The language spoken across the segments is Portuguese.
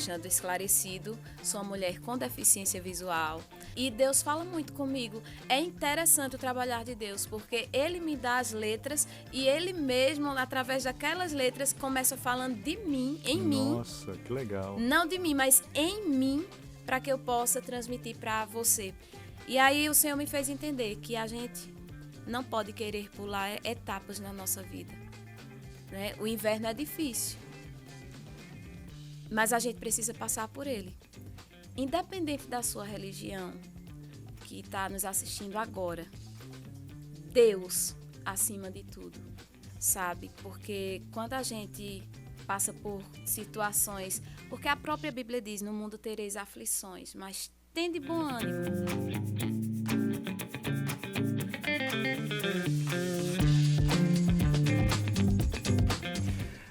deixando esclarecido, sou uma mulher com deficiência visual. E Deus fala muito comigo. É interessante o trabalhar de Deus, porque Ele me dá as letras e Ele mesmo, através daquelas letras, começa falando de mim, em mim. Nossa, que legal. Não de mim, mas em mim, para que eu possa transmitir para você. E aí o Senhor me fez entender que a gente não pode querer pular etapas na nossa vida, né? O inverno é difícil, mas a gente precisa passar por ele. Independente da sua religião, que está nos assistindo agora, Deus acima de tudo, sabe? Porque quando a gente passa por situações, porque a própria Bíblia diz, no mundo tereis aflições, mas tende bom ânimo.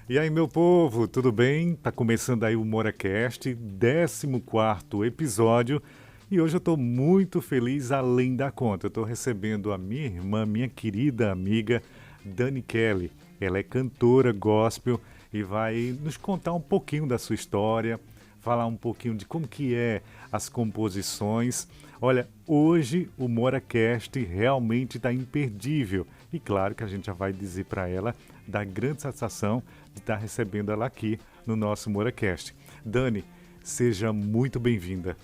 E aí, meu povo, tudo bem? Tá começando aí o MoraCast, 14º episódio. E hoje eu tô muito feliz além da conta. Eu tô recebendo a minha irmã, minha querida amiga, Dani Kelly. Ela é cantora gospel e vai nos contar um pouquinho da sua história, falar um pouquinho de como que é as composições. Olha, hoje o MoraCast realmente está imperdível. E claro que a gente já vai dizer para ela da grande satisfação de estar recebendo ela aqui no nosso MoraCast. Dani, seja muito bem-vinda.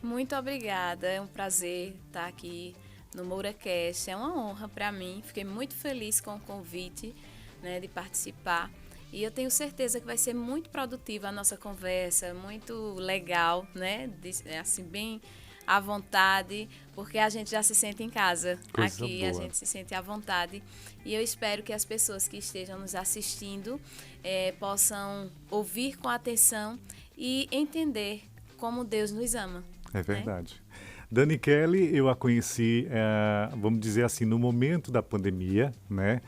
Muito obrigada, é um prazer estar aqui no MoraCast. É uma honra para mim, fiquei muito feliz com o convite, né, de participar. E eu tenho certeza que vai ser muito produtiva a nossa conversa, muito legal, né? Assim, bem à vontade, porque a gente já se sente em casa. Coisa aqui, boa. a gente se sente à vontade. E eu espero que as pessoas que estejam nos assistindo possam ouvir com atenção e entender como Deus nos ama. É verdade. Dani Kelly, eu a conheci, vamos dizer assim, no momento da pandemia, né?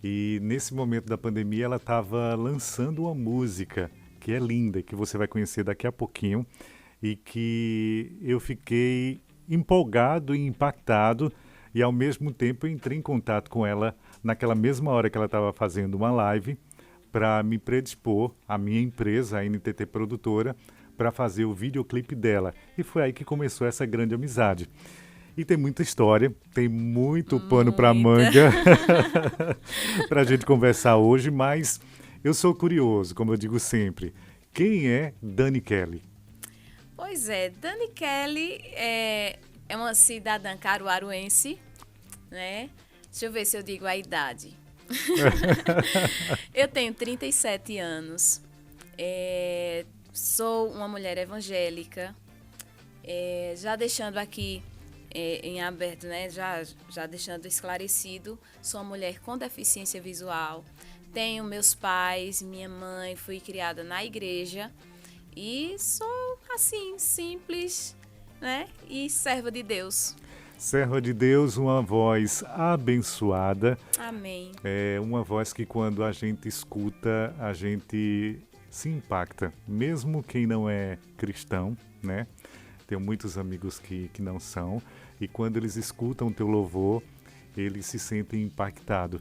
E nesse momento da pandemia ela estava lançando uma música que é linda, que você vai conhecer daqui a pouquinho, e que eu fiquei empolgado e impactado, e ao mesmo tempo eu entrei em contato com ela naquela mesma hora que ela estava fazendo uma live para me predispor a minha empresa, a NTT Produtora, para fazer o videoclipe dela. E foi aí que começou essa grande amizade. E tem muita história, tem muito pano para manga para a gente conversar hoje, mas eu sou curioso, como eu digo sempre. Quem é Dani Kelly? Pois é, Dani Kelly é uma cidadã caruaruense, né? Deixa eu ver se eu digo a idade. Eu tenho 37 anos, sou uma mulher evangélica, já deixando aqui em aberto, né? Já deixando esclarecido, sou uma mulher com deficiência visual, tenho meus pais, minha mãe, fui criada na igreja e sou assim, simples, né? E serva de Deus. Serva de Deus, uma voz abençoada. Amém. É uma voz que quando a gente escuta, a gente se impacta, mesmo quem não é cristão, né? Tenho muitos amigos que não são, e quando eles escutam o teu louvor, eles se sentem impactados.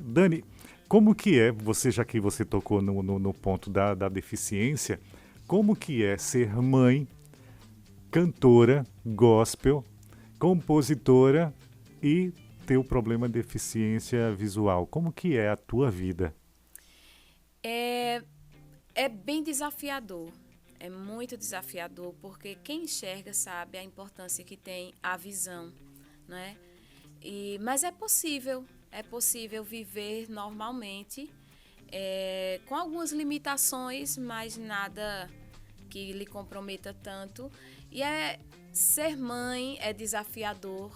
Dani, como que é, já que você tocou no ponto da deficiência, como que é ser mãe, cantora, gospel, compositora e ter o problema de deficiência visual? Como que é a tua vida? É bem desafiador. É muito desafiador, porque quem enxerga sabe a importância que tem a visão, né? Mas é possível viver normalmente, com algumas limitações, mas nada que lhe comprometa tanto. E ser mãe é desafiador,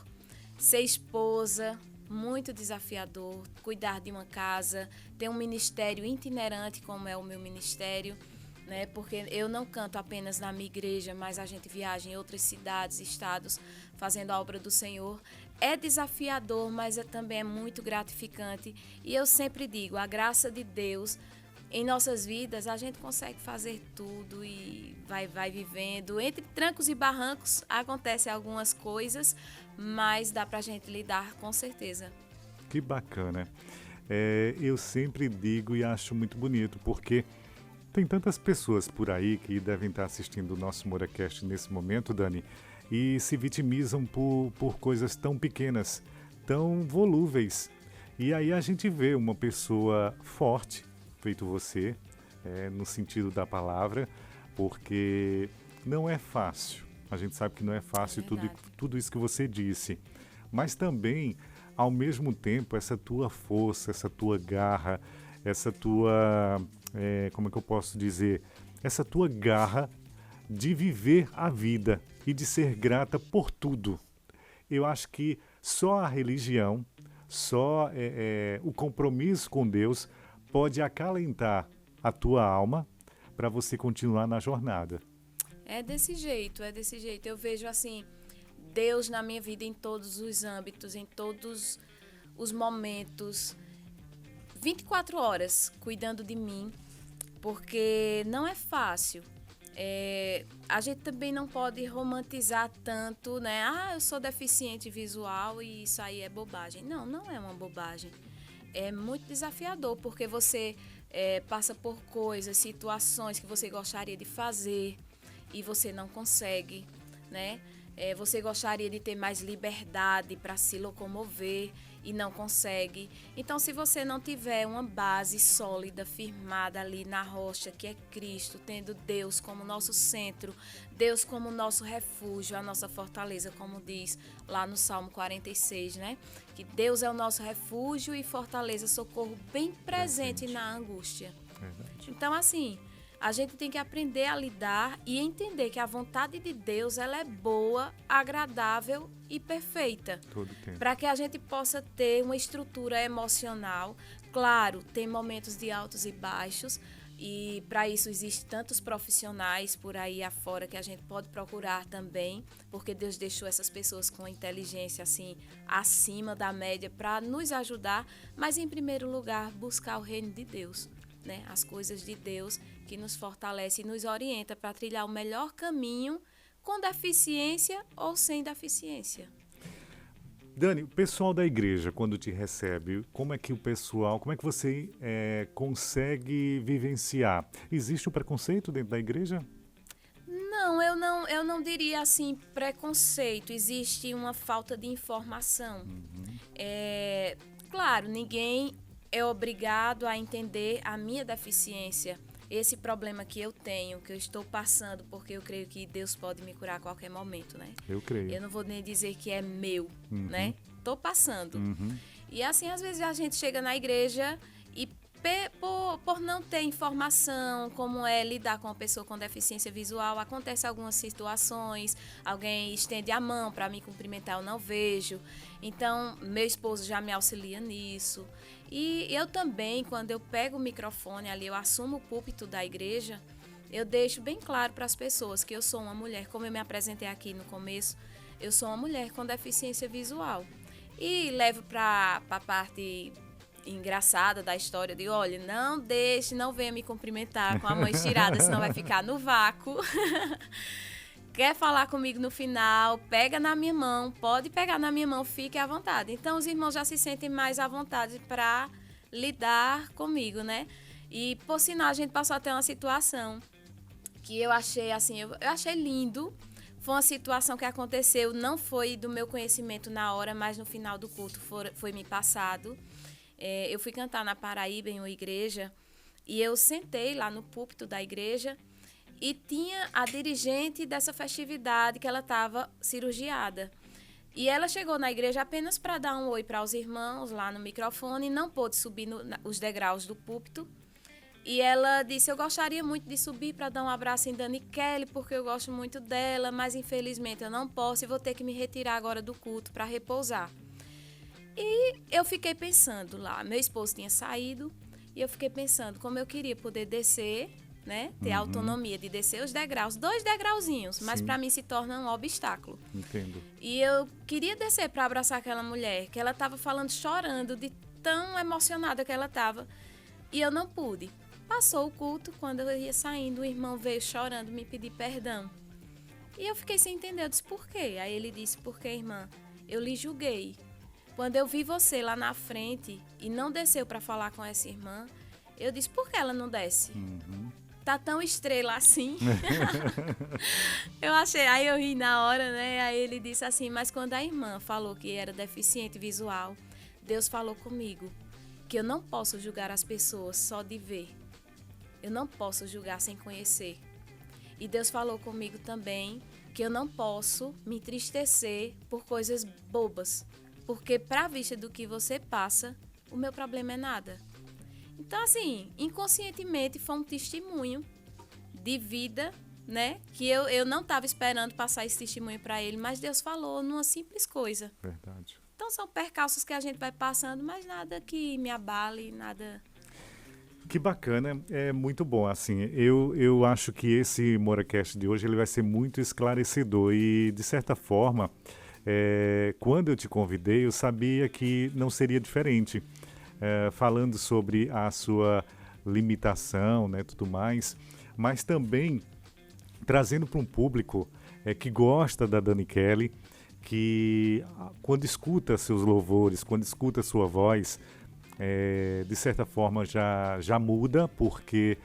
ser esposa, muito desafiador, cuidar de uma casa, ter um ministério itinerante, como é o meu ministério, né? Porque eu não canto apenas na minha igreja, mas a gente viaja em outras cidades, estados, fazendo a obra do Senhor. É desafiador, mas também é muito gratificante. E eu sempre digo, a graça de Deus em nossas vidas, a gente consegue fazer tudo e vai vivendo. Entre trancos e barrancos, acontecem algumas coisas, mas dá pra gente lidar com certeza. Que bacana. Eu sempre digo e acho muito bonito, porque Tem tantas pessoas por aí que devem estar assistindo o nosso MoraCast nesse momento, Dani, e se vitimizam por coisas tão pequenas, tão volúveis. E aí a gente vê uma pessoa forte, feito você, no sentido da palavra, porque não é fácil. A gente sabe que não é fácil tudo isso que você disse. Mas também, ao mesmo tempo, essa tua força, essa tua garra, essa tua, como é que eu posso dizer? Essa tua garra de viver a vida e de ser grata por tudo. Eu acho que só a religião, só o compromisso com Deus pode acalentar a tua alma para você continuar na jornada. É desse jeito, é desse jeito. Eu vejo assim, Deus na minha vida em todos os âmbitos, em todos os momentos, 24 horas cuidando de mim, porque não é fácil. A gente também não pode romantizar tanto, né? Ah, eu sou deficiente visual e isso aí é bobagem. Não, não é uma bobagem. É muito desafiador, porque você passa por coisas, situações que você gostaria de fazer e você não consegue, né? Você gostaria de ter mais liberdade para se locomover e não consegue. Então, se você não tiver uma base sólida, firmada ali na rocha, que é Cristo, tendo Deus como nosso centro, Deus como nosso refúgio, a nossa fortaleza, como diz lá no Salmo 46, né? Que Deus é o nosso refúgio e fortaleza, socorro bem presente na angústia. Então, assim, a gente tem que aprender a lidar e entender que a vontade de Deus ela é boa, agradável e perfeita. Para que a gente possa ter uma estrutura emocional. Claro, tem momentos de altos e baixos e para isso existem tantos profissionais por aí afora que a gente pode procurar também, porque Deus deixou essas pessoas com inteligência assim acima da média para nos ajudar, mas em primeiro lugar buscar o reino de Deus. Né, as coisas de Deus que nos fortalece e nos orienta para trilhar o melhor caminho com deficiência ou sem deficiência. Dani, o pessoal da igreja, quando te recebe, como é que você consegue vivenciar? Existe o preconceito dentro da igreja? Não, eu não diria assim preconceito, existe uma falta de informação. Claro, ninguém é obrigado a entender a minha deficiência, esse problema que eu tenho, que eu estou passando, porque eu creio que Deus pode me curar a qualquer momento, né? Eu creio. Eu não vou nem dizer que é meu, né? Tô passando. E assim, às vezes a gente chega na igreja e por não ter informação como é lidar com uma pessoa com deficiência visual, acontece algumas situações, alguém estende a mão para me cumprimentar, eu não vejo. Então, meu esposo já me auxilia nisso. E eu também, quando eu pego o microfone ali, eu assumo o púlpito da igreja, eu deixo bem claro para as pessoas que eu sou uma mulher, como eu me apresentei aqui no começo, eu sou uma mulher com deficiência visual. E levo para a parte engraçada da história de, olha, não venha me cumprimentar com a mão estirada, senão vai ficar no vácuo. Quer falar comigo no final, pega na minha mão, pode pegar na minha mão, fique à vontade. Então, os irmãos já se sentem mais à vontade para lidar comigo, né? E, por sinal, a gente passou até uma situação que eu achei, assim, eu achei lindo. Foi uma situação que aconteceu, não foi do meu conhecimento na hora, mas no final do culto foi me passado. Eu fui cantar na Paraíba, em uma igreja, e eu sentei lá no púlpito da igreja e tinha a dirigente dessa festividade que ela estava cirurgiada. E ela chegou na igreja apenas para dar um oi para os irmãos lá no microfone e não pôde subir os degraus do púlpito. E ela disse, eu gostaria muito de subir para dar um abraço em Dani Kelly, porque eu gosto muito dela, mas infelizmente eu não posso e vou ter que me retirar agora do culto para repousar. E eu fiquei pensando lá, meu esposo tinha saído e eu fiquei pensando como eu queria poder descer, né, ter a autonomia de descer os degraus, 2 degrauzinhos, mas para mim se torna um obstáculo. Entendo. E eu queria descer para abraçar aquela mulher, que ela estava falando, chorando, de tão emocionada que ela estava, e eu não pude. Passou o culto, quando eu ia saindo, o irmão veio chorando me pedir perdão. E eu fiquei sem entender, eu disse, por quê? Aí ele disse, porque, irmã, eu lhe julguei. Quando eu vi você lá na frente e não desceu para falar com essa irmã, eu disse, por que ela não desce? tá tão estrela assim. Eu achei, aí eu ri na hora, né? Aí ele disse assim, mas quando a irmã falou que era deficiente visual, Deus falou comigo que eu não posso julgar as pessoas só de ver. Eu não posso julgar sem conhecer. E Deus falou comigo também que eu não posso me entristecer por coisas bobas, porque para a vista do que você passa, o meu problema é nada. Então, assim, inconscientemente foi um testemunho de vida, né? Que eu não estava esperando passar esse testemunho para ele, mas Deus falou numa simples coisa. Verdade. Então, são percalços que a gente vai passando, mas nada que me abale, nada... Que bacana, é muito bom, assim, eu acho que esse MoraCast de hoje ele vai ser muito esclarecedor e, de certa forma, quando eu te convidei, eu sabia que não seria diferente, falando sobre a sua limitação, né, tudo mais, mas também trazendo para um público que gosta da Dani Kelly, que quando escuta seus louvores, quando escuta sua voz, de certa forma já muda, porque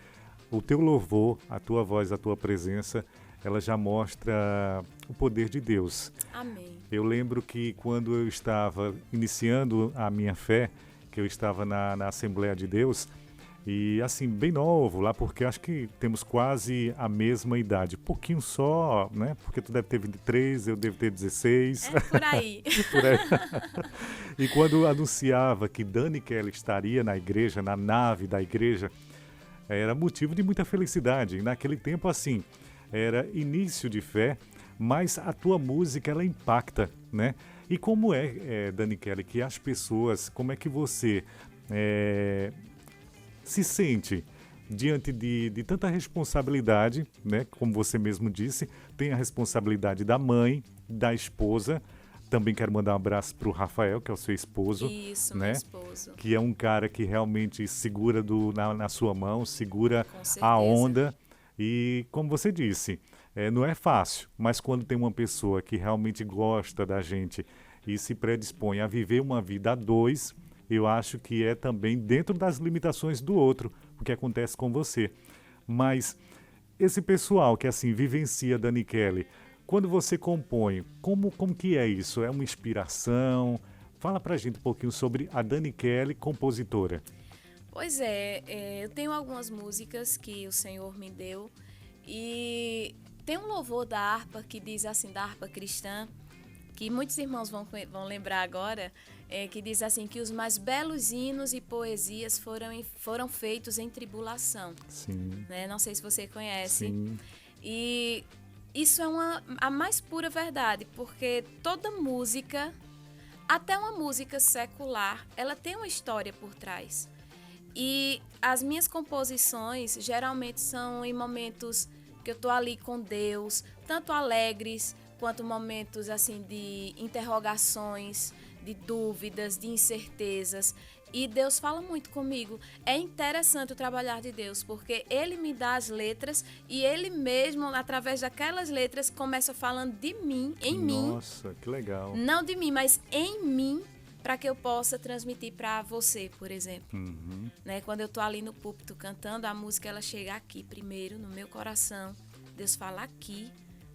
o teu louvor, a tua voz, a tua presença, ela já mostra o poder de Deus. Amém. Eu lembro que quando eu estava iniciando a minha fé, que eu estava na Assembleia de Deus, e assim, bem novo lá, porque acho que temos quase a mesma idade, pouquinho só, né? Porque tu deve ter 23, eu devo ter 16. É por aí. Por aí. E quando anunciava que Dani Kelly estaria na igreja, na nave da igreja, era motivo de muita felicidade. E naquele tempo, assim, era início de fé, mas a tua música, ela impacta, né? E como Dani Kelly, que as pessoas, como é que você se sente diante de tanta responsabilidade, né? Como você mesmo disse, tem a responsabilidade da mãe, da esposa. Também quero mandar um abraço para o Rafael, que é o seu esposo. Isso, né? meu esposo. Que é um cara que realmente segura na sua mão, segura Com certeza. a onda. E como você disse, não é fácil, mas quando tem uma pessoa que realmente gosta da gente e se predispõe a viver uma vida a dois, eu acho que é também dentro das limitações do outro, o que acontece com você. Mas esse pessoal que assim vivencia Dani Kelly, quando você compõe, como que é isso? É uma inspiração? Fala pra gente um pouquinho sobre a Dani Kelly, compositora. Pois eu tenho algumas músicas que o Senhor me deu e tem um louvor da harpa que diz assim, da harpa cristã, que muitos irmãos vão lembrar agora, que diz assim, que os mais belos hinos e poesias foram feitos em tribulação. Sim. Né? Não sei se você conhece. Sim. E isso é a mais pura verdade, porque toda música, até uma música secular, ela tem uma história por trás. E as minhas composições geralmente são em momentos que eu estou ali com Deus, tanto alegres quanto momentos assim de interrogações, de dúvidas, de incertezas. E Deus fala muito comigo. É interessante o trabalhar de Deus, porque Ele me dá as letras e Ele mesmo, através daquelas letras, começa falando de mim, em mim. Nossa, que legal. Não de mim, mas em mim, para que eu possa transmitir para você, por exemplo. Uhum. Né? Quando eu estou ali no púlpito cantando, a música ela chega aqui primeiro, no meu coração. Deus fala aqui,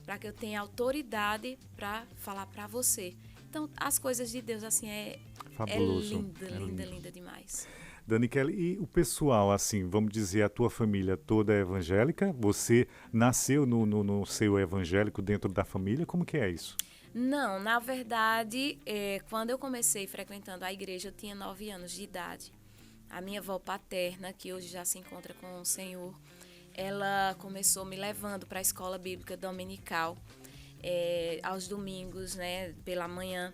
para que eu tenha autoridade para falar para você. Então, as coisas de Deus, assim, Fabuloso. Linda demais. Dani Kelly, e o pessoal, assim, vamos dizer, a tua família toda é evangélica? Você nasceu no seio evangélico dentro da família? Como que é isso? Não, na verdade, quando eu comecei frequentando a igreja, eu tinha 9 anos de idade. A minha avó paterna, que hoje já se encontra com o Senhor, ela começou me levando para a escola bíblica dominical, aos domingos, né, pela manhã.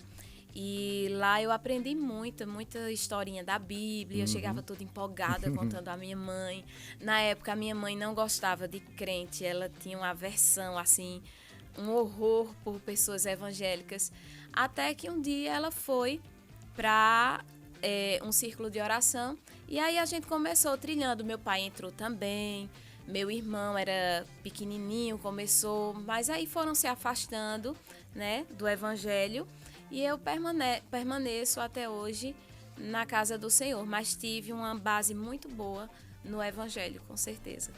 E lá eu aprendi muita historinha da Bíblia. Eu chegava toda empolgada contando à minha mãe. Na época, a minha mãe não gostava de crente. Ela tinha uma aversão, assim, um horror por pessoas evangélicas. Até que um dia ela foi para um círculo de oração. E aí a gente começou trilhando. Meu pai entrou também. Meu irmão era pequenininho, começou. Mas aí foram se afastando, né, do evangelho. E eu permaneço até hoje na casa do Senhor, mas tive uma base muito boa no Evangelho, com certeza.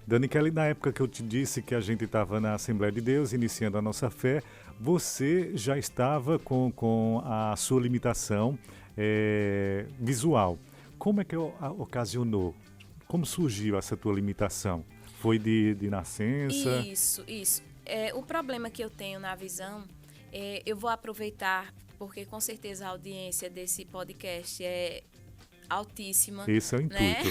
Dani Kelly, na época que eu te disse que a gente estava na Assembleia de Deus, iniciando a nossa fé, você já estava com a sua limitação visual. Como é que ocasionou? Como surgiu essa tua limitação? Foi de nascença? Isso. O problema que eu tenho na visão, eu vou aproveitar, porque com certeza a audiência desse podcast é altíssima. Esse é o intuito. Né?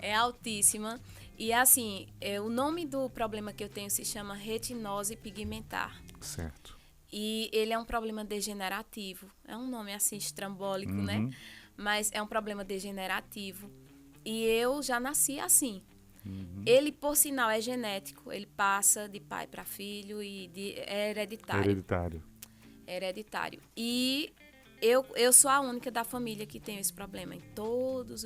É altíssima. E assim, o nome do problema que eu tenho se chama retinose pigmentar. Certo. E ele é um problema degenerativo. É um nome assim estrambólico, né? Mas é um problema degenerativo. E eu já nasci assim. Ele, por sinal, é genético. Ele passa de pai para filho e é hereditário. Hereditário. E eu sou a única da família que tem esse problema. Em todas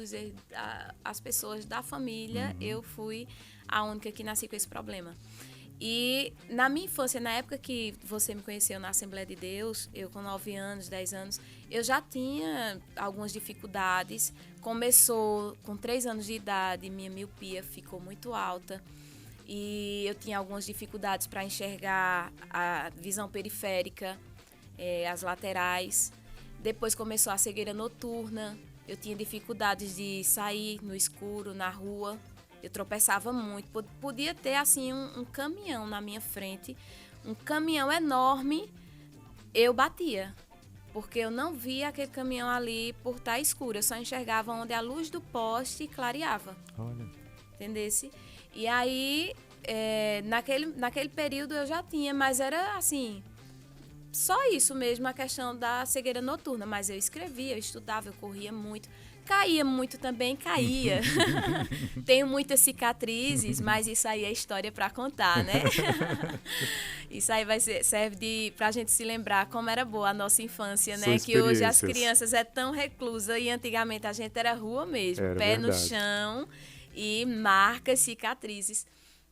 as pessoas da família, eu fui a única que nasci com esse problema. E na minha infância, na época que você me conheceu na Assembleia de Deus, eu com 9 anos, 10 anos, eu já tinha algumas dificuldades. Começou com 3 anos de idade, minha miopia ficou muito alta. E eu tinha algumas dificuldades para enxergar a visão periférica, as laterais. Depois começou a cegueira noturna. Eu tinha dificuldades de sair no escuro, na rua. Eu tropeçava muito. Podia ter, assim, um caminhão na minha frente. Um caminhão enorme, eu batia. Porque eu não via aquele caminhão ali por estar escuro. Eu só enxergava onde a luz do poste clareava. Olha. Entendesse? E aí, naquele período eu já tinha, mas era assim... Só isso mesmo, a questão da cegueira noturna. Mas eu escrevia, eu estudava, eu corria muito. Caía muito também, caía. Tenho muitas cicatrizes, mas isso aí é história para contar, né? Isso aí serve pra gente se lembrar como era boa a nossa infância, né? Que hoje as crianças é tão reclusa e antigamente a gente era rua mesmo. Pé no chão e marcas, cicatrizes.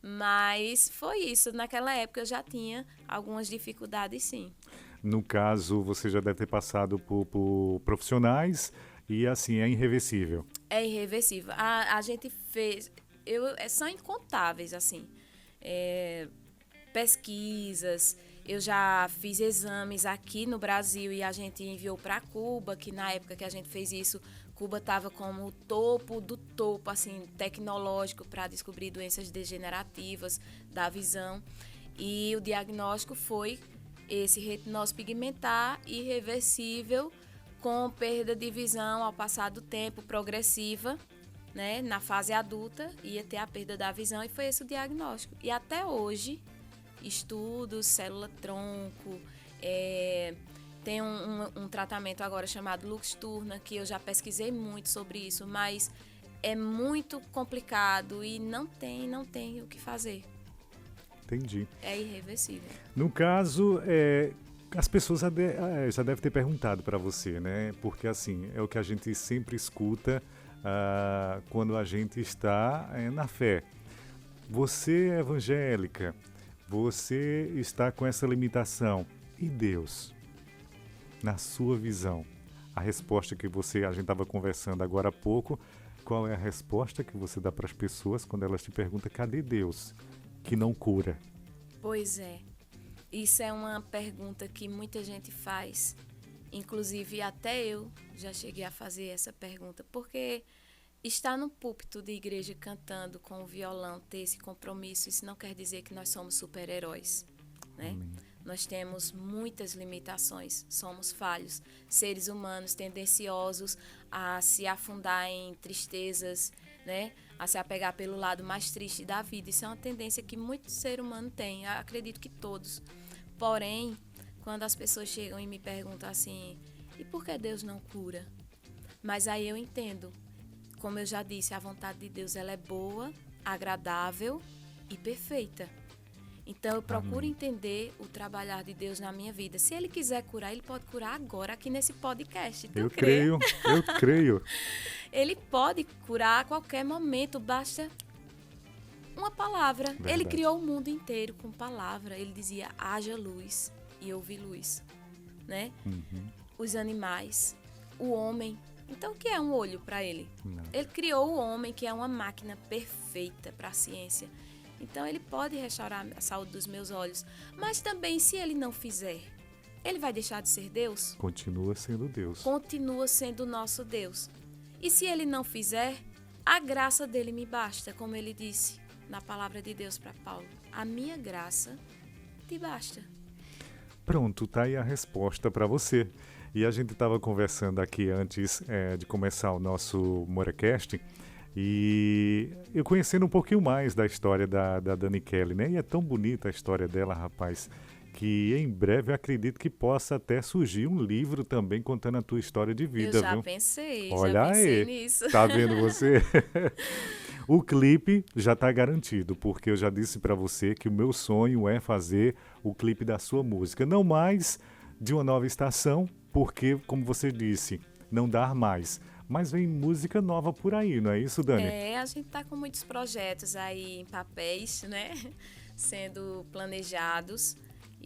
Mas foi isso. Naquela época eu já tinha algumas dificuldades, sim. No caso, você já deve ter passado por profissionais e, assim, é irreversível. É irreversível. A gente fez... são incontáveis, assim. Pesquisas. Eu já fiz exames aqui no Brasil e a gente enviou para Cuba, que na época que a gente fez isso, Cuba estava como o topo do topo, assim, tecnológico para descobrir doenças degenerativas da visão. E o diagnóstico foi esse retinose pigmentar irreversível com perda de visão ao passar do tempo, progressiva, né? Na fase adulta ia ter a perda da visão e foi esse o diagnóstico. E até hoje, estudos, célula-tronco, tem um tratamento agora chamado Luxturna, que eu já pesquisei muito sobre isso, mas é muito complicado e não tem o que fazer. Entendi. É irreversível. No caso, as pessoas já devem ter perguntado para você, né? Porque, assim, é o que a gente sempre escuta quando a gente está na fé. Você é evangélica, você está com essa limitação. E Deus? Na sua visão, a resposta que a gente estava conversando agora há pouco, qual é a resposta que você dá para as pessoas quando elas te perguntam cadê Deus, que não cura? Pois é, isso é uma pergunta que muita gente faz, inclusive até eu já cheguei a fazer essa pergunta, porque estar no púlpito de igreja cantando com o violão, ter esse compromisso, isso não quer dizer que nós somos super-heróis, né? Amém. Nós temos muitas limitações, somos falhos, seres humanos tendenciosos a se afundar em tristezas, né? A se apegar pelo lado mais triste da vida. Isso é uma tendência que muito ser humano tem, acredito que todos. Porém, quando as pessoas chegam e me perguntam assim, e por que Deus não cura? Mas aí eu entendo, como eu já disse, a vontade de Deus ela é boa, agradável e perfeita. Então, eu procuro entender o trabalhar de Deus na minha vida. Se Ele quiser curar, Ele pode curar agora, aqui nesse podcast. Eu creio. Ele pode curar a qualquer momento, basta uma palavra. Verdade. Ele criou o mundo inteiro com palavra. Ele dizia, haja luz, e houve luz. Né? Os animais, o homem, Então, o que é um olho para ele? Não. Ele criou o homem, que é uma máquina perfeita para a ciência. Então, ele pode restaurar a saúde dos meus olhos. Mas também, se ele não fizer, ele vai deixar de ser Deus? Continua sendo Deus. Continua sendo o nosso Deus. E se ele não fizer, a graça dele me basta, como ele disse na palavra de Deus para Paulo. A minha graça te basta. Pronto, tá aí a resposta para você. E a gente estava conversando aqui antes de começar o nosso Moracast, e eu conhecendo um pouquinho mais da história da Dani Kelly, né? E é tão bonita a história dela, rapaz, que em breve eu acredito que possa até surgir um livro também contando a tua história de vida, Eu já viu? pensei, Olha já pensei aí, nisso. tá vendo você? O clipe já está garantido, porque eu já disse para você que o meu sonho é fazer o clipe da sua música. Não mais de uma nova estação, porque, como você disse, não dá mais. Mas vem música nova por aí, não é isso, Dani? A gente tá com muitos projetos aí em papéis, né? Sendo planejados.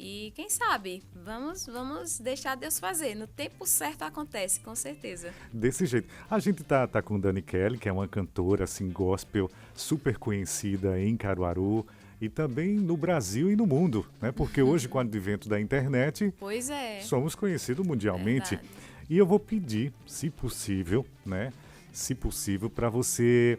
E quem sabe, vamos deixar Deus fazer. No tempo certo acontece, com certeza. Desse jeito. A gente tá com Dani Kelly, que é uma cantora assim, gospel, super conhecida em Caruaru e também no Brasil e no mundo, né? Porque hoje, com o advento da internet, Pois é. somos conhecidos mundialmente. Verdade. E eu vou pedir, se possível, né? Se possível, para você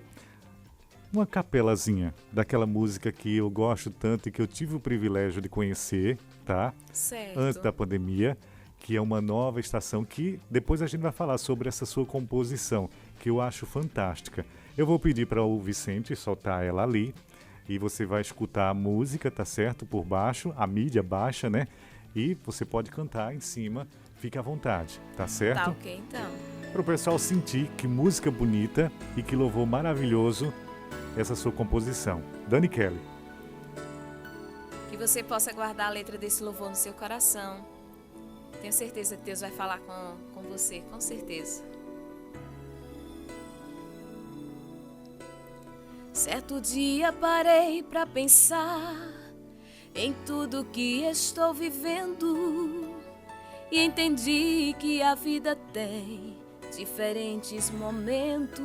uma capelazinha daquela música que eu gosto tanto e que eu tive o privilégio de conhecer, tá? Certo. Antes da pandemia, que é uma nova estação que depois a gente vai falar sobre essa sua composição, que eu acho fantástica. Eu vou pedir para o Vicente soltar ela ali e você vai escutar a música, tá certo? Por baixo, a mídia baixa, né? E você pode cantar em cima, fique à vontade, tá certo? Tá ok, então. Para o pessoal sentir que música bonita e que louvor maravilhoso essa sua composição. Dani Kelly. Que você possa guardar a letra desse louvor no seu coração. Tenho certeza que Deus vai falar com você, com certeza. Certo dia parei pra pensar em tudo que estou vivendo e entendi que a vida tem diferentes momentos.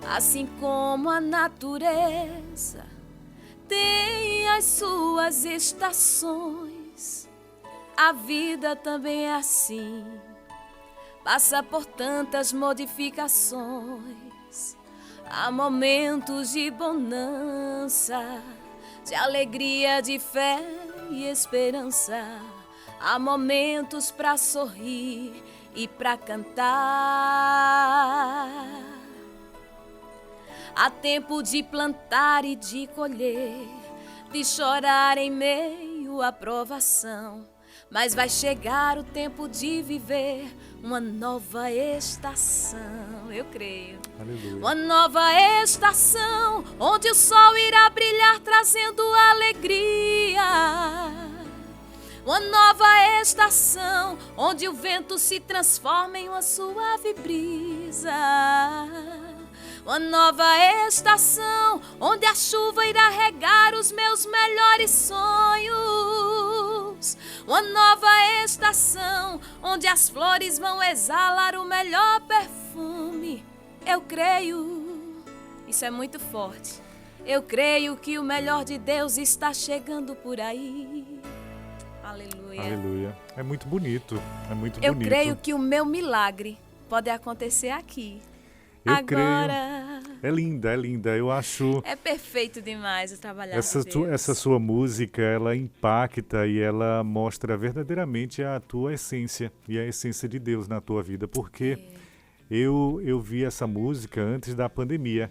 Assim como a natureza tem as suas estações, a vida também é assim, passa por tantas modificações. Há momentos de bonança, de alegria, de fé e esperança. Há momentos para sorrir e para cantar. Há tempo de plantar e de colher, de chorar em meio à provação. Mas vai chegar o tempo de viver uma nova estação, eu creio. Aleluia. Uma nova estação, onde o sol irá brilhar trazendo alegria. Uma nova estação, onde o vento se transforma em uma suave brisa. Uma nova estação, onde a chuva irá regar os meus melhores sonhos. Uma nova estação, onde as flores vão exalar o melhor perfume. Eu creio, isso é muito forte. Eu creio que o melhor de Deus está chegando por aí. Aleluia. Aleluia. É muito bonito, é muito Eu bonito. creio que o meu milagre pode acontecer aqui. Eu Agora. creio. É linda. Eu acho É perfeito demais o trabalhar essa, de Deus. essa sua música, ela impacta e ela mostra verdadeiramente a tua essência e a essência de Deus na tua vida, porque eu vi essa música antes da pandemia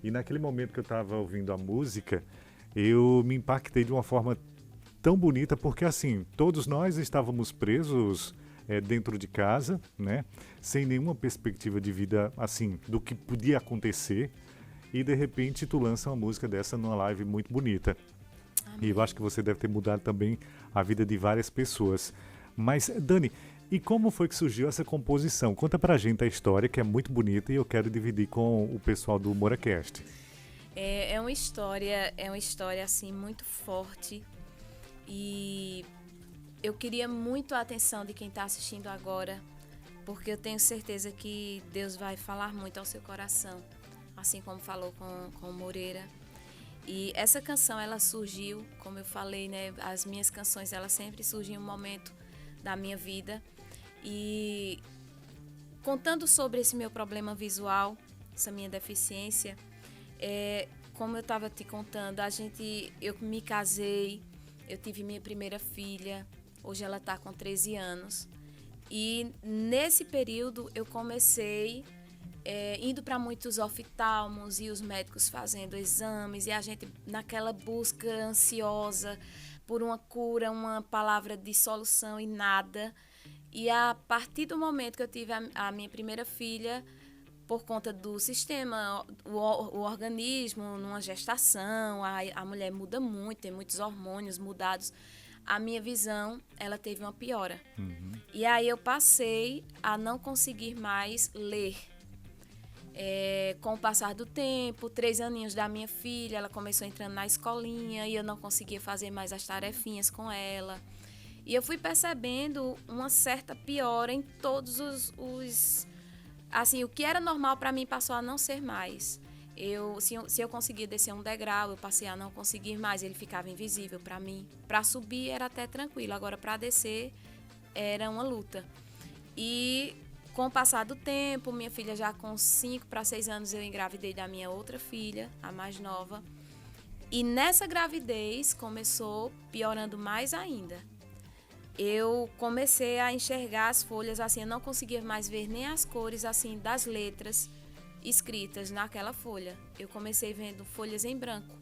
e naquele momento que eu estava ouvindo a música, eu me impactei de uma forma tão bonita, porque assim, todos nós estávamos presos dentro de casa, né? Sem nenhuma perspectiva de vida, assim, do que podia acontecer. E de repente tu lança uma música dessa numa live muito bonita. Amém. E eu acho que você deve ter mudado também a vida de várias pessoas. Mas, Dani, e como foi que surgiu essa composição? Conta pra gente a história, que é muito bonita e eu quero dividir com o pessoal do Moracast. É uma história assim muito forte e eu queria muito a atenção de quem está assistindo agora porque eu tenho certeza que Deus vai falar muito ao seu coração, assim como falou com o Moreira. E essa canção, ela surgiu, como eu falei, né? As minhas canções, elas sempre surgem em um momento da minha vida. E contando sobre esse meu problema visual, essa minha deficiência, como eu estava te contando, eu me casei, eu tive minha primeira filha, hoje ela está com 13 anos. E nesse período eu comecei indo para muitos oftalmos e os médicos fazendo exames e a gente naquela busca ansiosa por uma cura, uma palavra de solução e nada. E a partir do momento que eu tive a minha primeira filha, por conta do sistema, o organismo, numa gestação, a mulher muda muito, tem muitos hormônios mudados. A minha visão, ela teve uma piora. Uhum. E aí eu passei a não conseguir mais ler. Com o passar do tempo, 3 aninhos da minha filha, ela começou entrando na escolinha e eu não conseguia fazer mais as tarefinhas com ela. E eu fui percebendo uma certa piora em todos assim, o que era normal para mim passou a não ser mais. Se eu conseguia descer um degrau, eu passei a não conseguir mais, ele ficava invisível para mim. Para subir era até tranquilo, agora para descer era uma luta. E com o passar do tempo, minha filha já com 5 para 6 anos, eu engravidei da minha outra filha, a mais nova. E nessa gravidez começou piorando mais ainda. Eu comecei a enxergar as folhas, assim, eu não conseguia mais ver nem as cores, assim, das letras escritas naquela folha. Eu comecei vendo folhas em branco.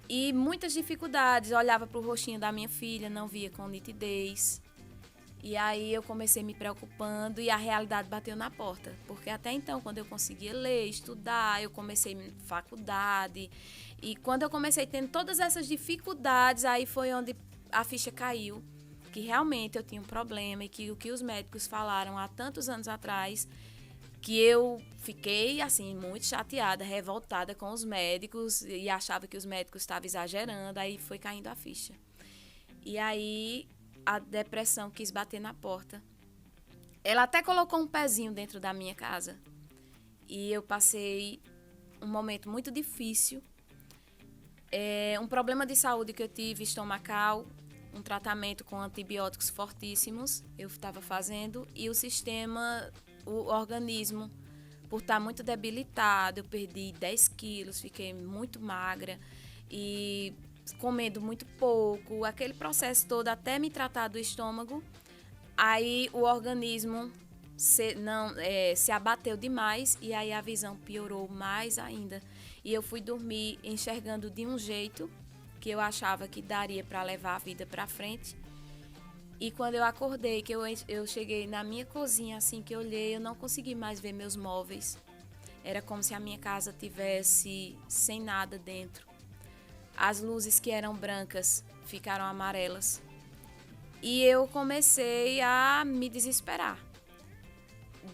E muitas dificuldades, eu olhava para o rostinho da minha filha, não via com nitidez. E aí eu comecei me preocupando e a realidade bateu na porta. Porque até então, quando eu conseguia ler, estudar, eu comecei faculdade. E quando eu comecei tendo todas essas dificuldades, aí foi onde a ficha caiu. Que realmente eu tinha um problema e que o que os médicos falaram há tantos anos atrás, que eu fiquei, assim, muito chateada, revoltada com os médicos e achava que os médicos estavam exagerando, aí foi caindo a ficha. E aí a depressão quis bater na porta. Ela até colocou um pezinho dentro da minha casa. E eu passei um momento muito difícil. Um problema de saúde que eu tive estomacal, um tratamento com antibióticos fortíssimos, eu estava fazendo, e o organismo, por estar muito debilitado, eu perdi 10 quilos, fiquei muito magra e comendo muito pouco, aquele processo todo até me tratar do estômago, aí o organismo se abateu demais e aí a visão piorou mais ainda. E eu fui dormir enxergando de um jeito que eu achava que daria para levar a vida para frente. E quando eu acordei, que eu cheguei na minha cozinha, assim que eu olhei, eu não consegui mais ver meus móveis. Era como se a minha casa tivesse sem nada dentro. As luzes que eram brancas ficaram amarelas. E eu comecei a me desesperar.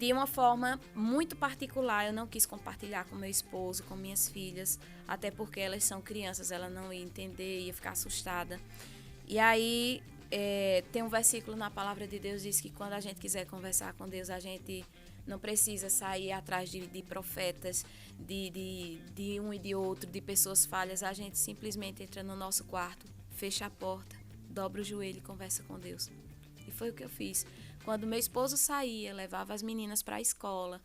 De uma forma muito particular, eu não quis compartilhar com meu esposo, com minhas filhas, até porque elas são crianças, ela não ia entender, ia ficar assustada. E aí, tem um versículo na palavra de Deus, diz que quando a gente quiser conversar com Deus, a gente não precisa sair atrás de profetas, de um e de outro, de pessoas falhas. A gente simplesmente entra no nosso quarto, fecha a porta, dobra o joelho e conversa com Deus. E foi o que eu fiz. Quando meu esposo saía, levava as meninas para a escola,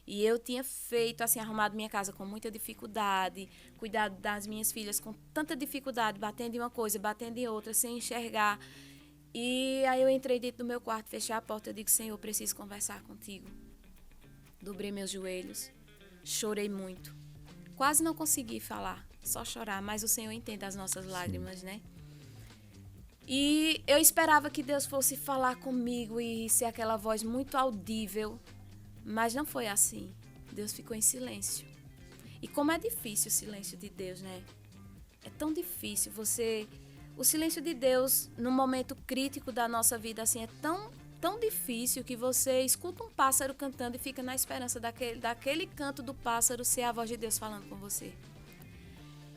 e eu tinha feito, assim, arrumado minha casa com muita dificuldade, cuidado das minhas filhas com tanta dificuldade, batendo em uma coisa, batendo em outra, sem enxergar. E aí eu entrei dentro do meu quarto, fechei a porta, eu digo: Senhor, eu preciso conversar contigo. Dobrei meus joelhos, chorei muito. Quase não consegui falar, só chorar, mas o Senhor entende as nossas lágrimas, né? E eu esperava que Deus fosse falar comigo e ser aquela voz muito audível, mas não foi assim. Deus ficou em silêncio. E como é difícil o silêncio de Deus, né? É tão difícil O silêncio de Deus, no momento crítico da nossa vida, assim, é tão difícil que você escuta um pássaro cantando e fica na esperança daquele canto do pássaro ser a voz de Deus falando com você.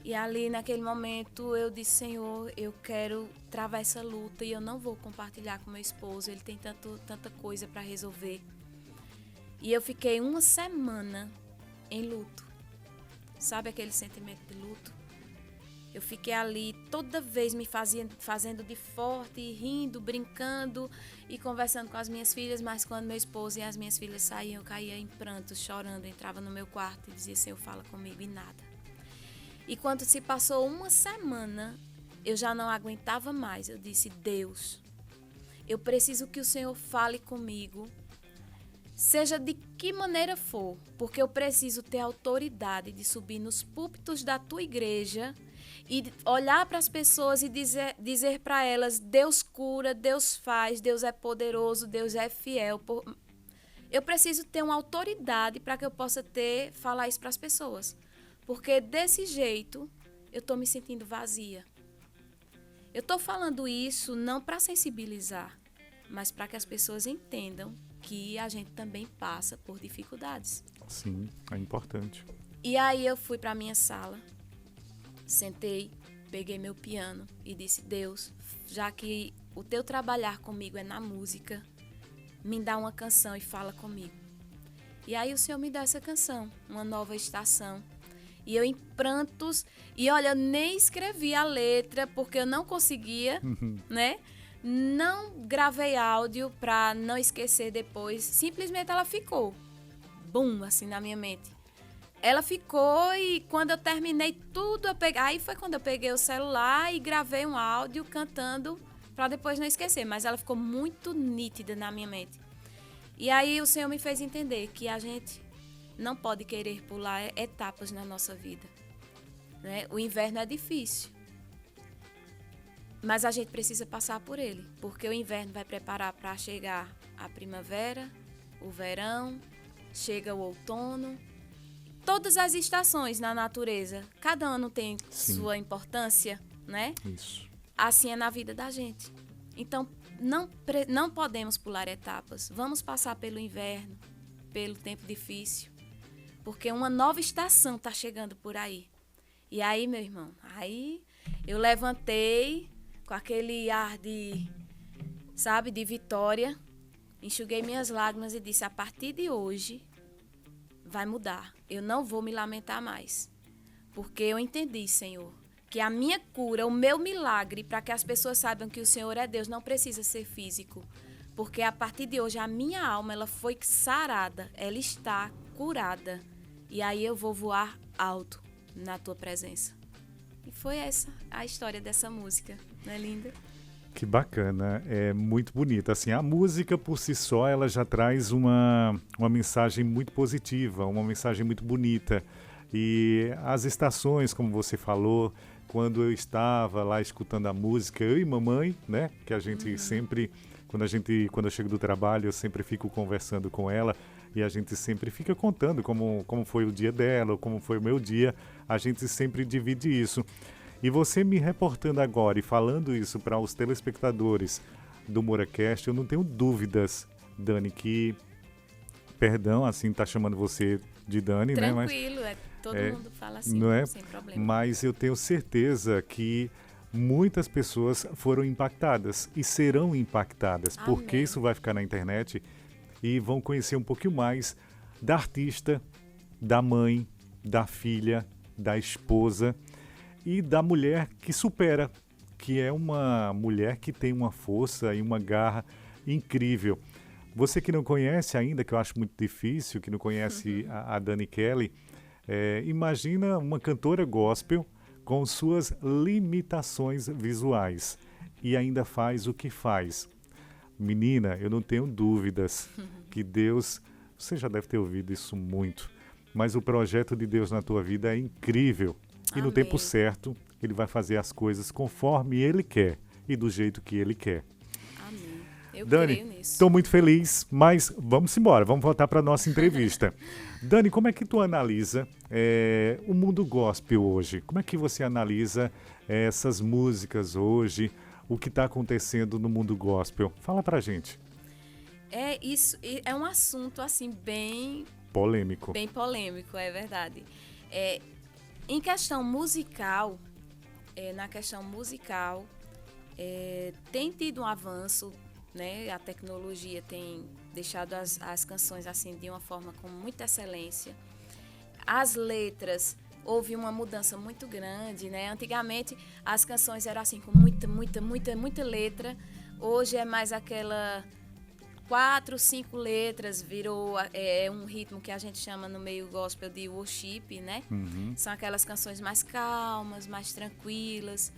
E ali, naquele momento, eu disse, Senhor, eu quero travar essa luta e eu não vou compartilhar com meu esposo, ele tem tanta coisa para resolver. E eu fiquei uma semana em luto. Sabe aquele sentimento de luto? Eu fiquei ali toda vez me fazendo de forte, rindo, brincando e conversando com as minhas filhas, mas quando meu esposo e as minhas filhas saíam, eu caía em prantos, chorando, entrava no meu quarto e dizia, Senhor, fala comigo, e nada. E quando se passou uma semana, eu já não aguentava mais. Eu disse, Deus, eu preciso que o Senhor fale comigo, seja de que maneira for, porque eu preciso ter autoridade de subir nos púlpitos da tua igreja e olhar para as pessoas e dizer para elas, Deus cura, Deus faz, Deus é poderoso, Deus é fiel. Eu preciso ter uma autoridade para que eu possa falar isso para as pessoas. Porque desse jeito eu estou me sentindo vazia. Eu estou falando isso não para sensibilizar, mas para que as pessoas entendam que a gente também passa por dificuldades. Sim, é importante. E aí eu fui para a minha sala, sentei, peguei meu piano e disse, Deus, já que o teu trabalhar comigo é na música, me dá uma canção e fala comigo. E aí o Senhor me deu essa canção, Uma Nova Estação. E eu em prantos, e olha, eu nem escrevi a letra, porque eu não conseguia, né? Não gravei áudio para não esquecer depois. Simplesmente ela ficou, bum, assim na minha mente. Ela ficou e quando eu terminei tudo, aí foi quando eu peguei o celular e gravei um áudio cantando para depois não esquecer. Mas ela ficou muito nítida na minha mente. E aí o Senhor me fez entender que a gente não pode querer pular etapas na nossa vida, né? O inverno é difícil, mas a gente precisa passar por ele, porque o inverno vai preparar para chegar a primavera, o verão, chega o outono, todas as estações na natureza, cada ano tem sua importância, né? Isso. Assim é na vida da gente. Então, não podemos pular etapas. Vamos passar pelo inverno, pelo tempo difícil, porque uma nova estação está chegando por aí. E aí, meu irmão, aí eu levantei com aquele ar de vitória, enxuguei minhas lágrimas e disse, a partir de hoje vai mudar. Eu não vou me lamentar mais, porque eu entendi, Senhor, que a minha cura, o meu milagre, para que as pessoas saibam que o Senhor é Deus, não precisa ser físico, porque a partir de hoje a minha alma ela foi sarada, ela está curada. E aí eu vou voar alto na tua presença. E foi essa a história dessa música, não é linda? Que bacana, é muito bonita. Assim, a música por si só, ela já traz uma mensagem muito positiva, uma mensagem muito bonita. E as estações, como você falou, quando eu estava lá escutando a música, eu e mamãe, né? Que a gente sempre, quando eu chego do trabalho, eu sempre fico conversando com ela. E a gente sempre fica contando como foi o dia dela, ou como foi o meu dia. A gente sempre divide isso. E você me reportando agora e falando isso para os telespectadores do MoraCast, eu não tenho dúvidas, Dani, que... Perdão, assim, tá chamando você de Dani, tranquilo, né? Tranquilo, todo mundo fala assim, não é? Sem problema. Mas eu tenho certeza que muitas pessoas foram impactadas e serão impactadas, Amém. Porque isso vai ficar na internet e vão conhecer um pouquinho mais da artista, da mãe, da filha, da esposa e da mulher que supera, que é uma mulher que tem uma força e uma garra incrível. Você que não conhece ainda, que eu acho muito difícil, que não conhece a Dani Kelly, imagina uma cantora gospel com suas limitações visuais e ainda faz o que faz. Menina, eu não tenho dúvidas que Deus, você já deve ter ouvido isso muito, mas o projeto de Deus na tua vida é incrível. E no tempo certo, Ele vai fazer as coisas conforme Ele quer e do jeito que Ele quer. Amém. Eu Dani, creio nisso. estou muito feliz, mas vamos embora, vamos voltar para a nossa entrevista. Dani, como é que tu analisa o mundo gospel hoje? Como é que você analisa essas músicas hoje? O que está acontecendo no mundo gospel? Fala pra gente. Isso é um assunto assim bem polêmico. Bem polêmico, é verdade. Em questão musical, na questão musical, tem tido um avanço, né? A tecnologia tem deixado as canções assim de uma forma com muita excelência. As letras, houve uma mudança muito grande, né? Antigamente as canções eram assim com muita letra. Hoje é mais aquela 4, 5 letras, virou um ritmo que a gente chama no meio gospel de worship, né? São aquelas canções mais calmas, mais tranquilas.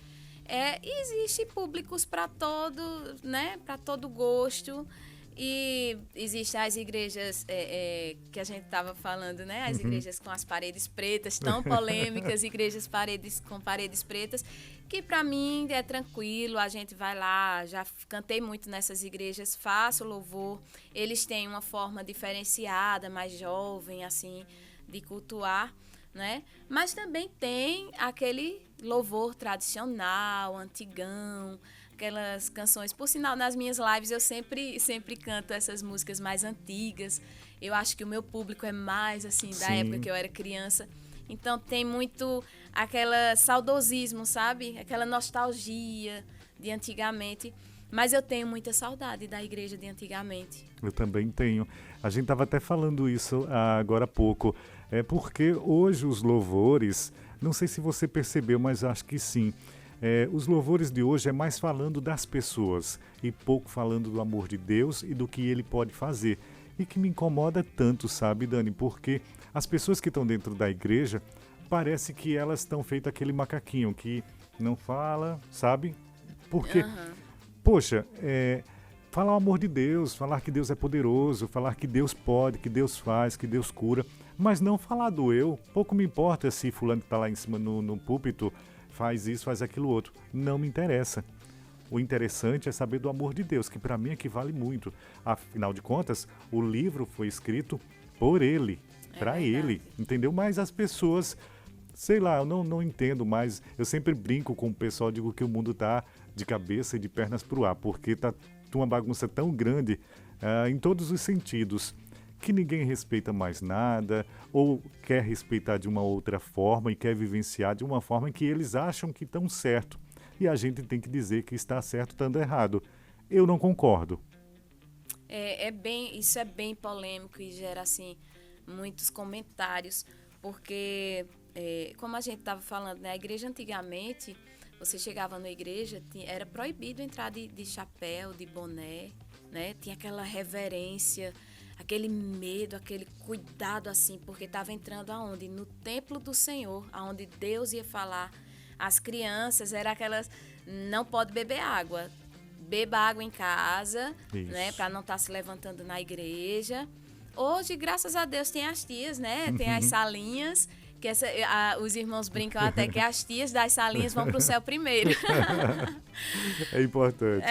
Existe públicos para todo, né? Para todo gosto. E existem as igrejas que a gente estava falando, né? As igrejas com as paredes pretas, tão polêmicas, igrejas com paredes pretas, que para mim é tranquilo, a gente vai lá, já cantei muito nessas igrejas, faço louvor, eles têm uma forma diferenciada, mais jovem, assim, de cultuar, né? Mas também tem aquele louvor tradicional, antigão, aquelas canções. Por sinal, nas minhas lives eu sempre canto essas músicas mais antigas. Eu acho que o meu público é mais assim da época que eu era criança. Então tem muito aquele saudosismo, sabe? Aquela nostalgia de antigamente. Mas eu tenho muita saudade da igreja de antigamente. Eu também tenho. A gente estava até falando isso agora há pouco. É porque hoje os louvores, não sei se você percebeu, mas acho que sim. Os louvores de hoje é mais falando das pessoas e pouco falando do amor de Deus e do que Ele pode fazer. E que me incomoda tanto, sabe, Dani? Porque as pessoas que estão dentro da igreja, parece que elas estão feito aquele macaquinho que não fala, sabe? Porque, poxa, falar o amor de Deus, falar que Deus é poderoso, falar que Deus pode, que Deus faz, que Deus cura, mas não falar do eu. Pouco me importa se fulano que está lá em cima no púlpito faz isso, faz aquilo outro. Não me interessa. O interessante é saber do amor de Deus, que para mim equivale muito. Afinal de contas, o livro foi escrito por Ele, para Ele, entendeu? Mas as pessoas, sei lá, eu não entendo mais. Eu sempre brinco com o pessoal, digo que o mundo tá de cabeça e de pernas pro ar, porque tá uma bagunça tão grande em todos os sentidos, que ninguém respeita mais nada, ou quer respeitar de uma outra forma e quer vivenciar de uma forma que eles acham que estão certo. E a gente tem que dizer que está certo estando errado. Eu não concordo. Isso é bem polêmico e gera assim muitos comentários, porque como a gente estava falando, né, a igreja antigamente, você chegava na igreja, era proibido entrar de chapéu, de boné, né? Tinha aquela reverência, aquele medo, aquele cuidado assim, porque estava entrando aonde? No templo do Senhor, aonde Deus ia falar. As crianças eram aquelas, não pode beber água, beba água em casa, né, para não estar se levantando na igreja. Hoje, graças a Deus, tem as tias, né, tem as salinhas, que os irmãos brincam até que as tias das salinhas vão para o céu primeiro. É importante.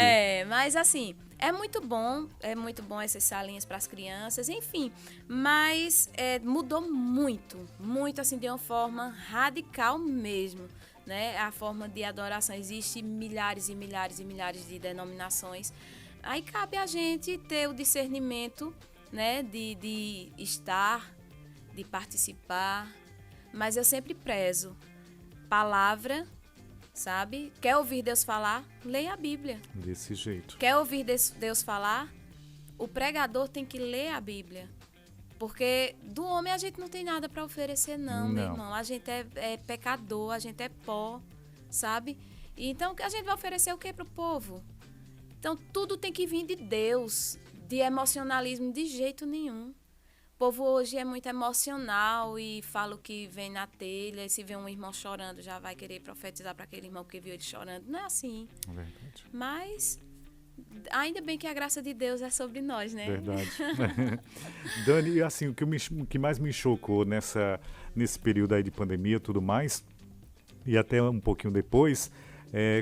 Mas assim, é muito bom essas salinhas para as crianças, enfim, mas mudou muito, assim, de uma forma radical mesmo, né? A forma de adoração, existe milhares e milhares e milhares de denominações, aí cabe a gente ter o discernimento, né, de estar, de participar, mas eu sempre prezo palavra, sabe? Quer ouvir Deus falar? Leia a Bíblia. Desse jeito. Quer ouvir Deus falar? O pregador tem que ler a Bíblia. Porque do homem a gente não tem nada para oferecer, não, meu irmão. A gente é pecador, a gente é pó, sabe? Então a gente vai oferecer o que para o povo? Então tudo tem que vir de Deus, de emocionalismo de jeito nenhum. O povo hoje é muito emocional e fala o que vem na telha. E se vê um irmão chorando, já vai querer profetizar para aquele irmão que viu ele chorando. Não é assim. É verdade. Mas ainda bem que a graça de Deus é sobre nós, né? Verdade. Dani, assim, o que mais me chocou nesse período aí de pandemia e tudo mais, e até um pouquinho depois,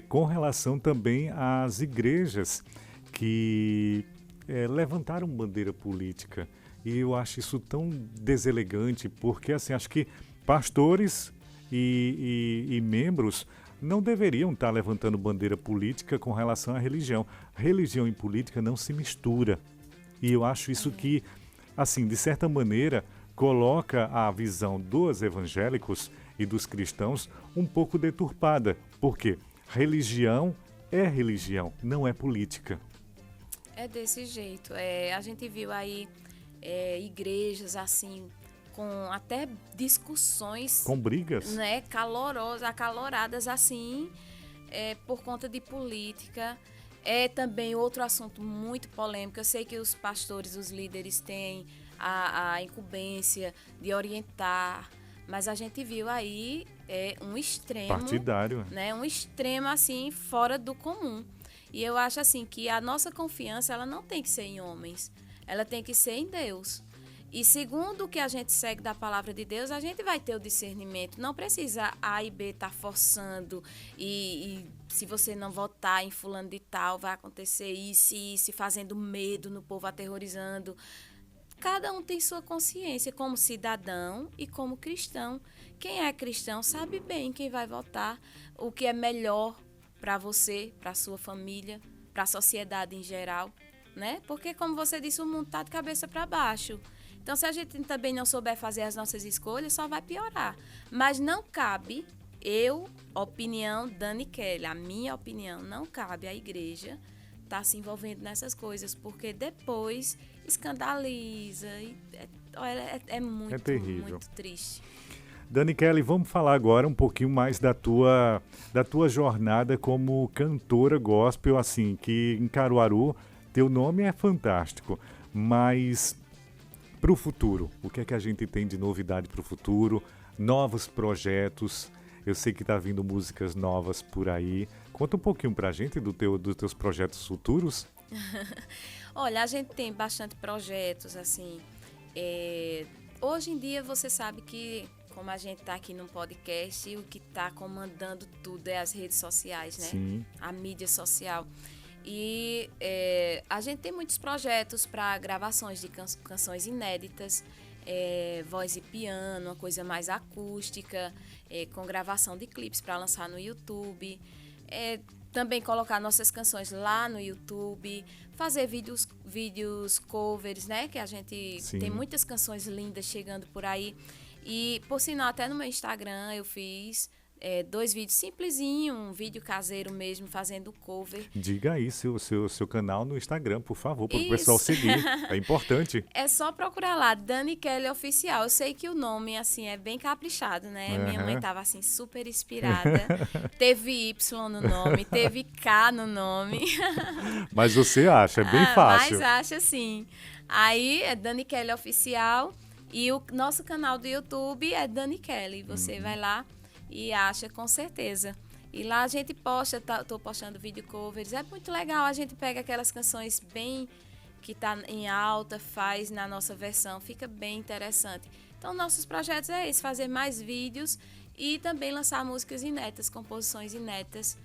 com relação também às igrejas que levantaram bandeira política. E eu acho isso tão deselegante, porque assim, acho que pastores e membros não deveriam estar levantando bandeira política com relação à religião. Religião e política não se mistura. E eu acho isso que, assim, de certa maneira, coloca a visão dos evangélicos e dos cristãos um pouco deturpada. Por quê? Religião é religião, não é política. É desse jeito. A gente viu aí igrejas assim, com até discussões, Com brigas. né, acaloradas assim, por conta de política. É também outro assunto muito polêmico. Eu sei que os pastores, os líderes têm a incumbência de orientar, mas a gente viu aí um extremo Partidário. né, um extremo assim fora do comum. E eu acho assim que a nossa confiança ela não tem que ser em homens, ela tem que ser em Deus. E segundo o que a gente segue da palavra de Deus, a gente vai ter o discernimento. Não precisa A e B estar forçando e se você não votar em fulano de tal, vai acontecer isso e isso, fazendo medo no povo, aterrorizando. Cada um tem sua consciência como cidadão e como cristão. Quem é cristão sabe bem quem vai votar, o que é melhor para você, para a sua família, para a sociedade em geral, né? Porque, como você disse, o mundo está de cabeça para baixo. Então, se a gente também não souber fazer as nossas escolhas, só vai piorar. Mas não cabe, opinião Dani Kelly, a minha opinião, não cabe à igreja estar se envolvendo nessas coisas, porque depois escandaliza e é muito, terrível. muito triste. Dani Kelly, vamos falar agora um pouquinho mais da tua jornada como cantora gospel, assim, que em Caruaru, teu nome é fantástico, mas para o futuro, o que é que a gente tem de novidade para o futuro? Novos projetos, eu sei que está vindo músicas novas por aí. Conta um pouquinho para a gente dos teus projetos futuros. Olha, a gente tem bastante projetos, assim. Hoje em dia você sabe que, como a gente está aqui num podcast, o que está comandando tudo é as redes sociais, né? Sim. A mídia social. E a gente tem muitos projetos para gravações de canções inéditas, voz e piano, uma coisa mais acústica, com gravação de clipes para lançar no YouTube. Também colocar nossas canções lá no YouTube, fazer vídeos covers, né? Que a gente Sim. tem muitas canções lindas chegando por aí. E, por sinal, até no meu Instagram eu fiz 2 vídeos simplesinho, um vídeo caseiro mesmo, fazendo cover. Diga aí seu canal no Instagram, por favor, para o Isso. pessoal seguir. É importante. É só procurar lá, Dani Kelly Oficial. Eu sei que o nome, assim, é bem caprichado, né? Uhum. Minha mãe tava, assim, super inspirada. Teve Y no nome, teve K no nome. Mas você acha, é bem fácil. Mas acha, sim. Aí é Dani Kelly Oficial e o nosso canal do YouTube é Dani Kelly. Você vai lá e acha com certeza. E lá a gente posta, tô postando vídeo covers. É muito legal, a gente pega aquelas canções bem que tá em alta, faz na nossa versão, fica bem interessante. Então, nossos projetos é esse, fazer mais vídeos e também lançar músicas inéditas, composições inéditas,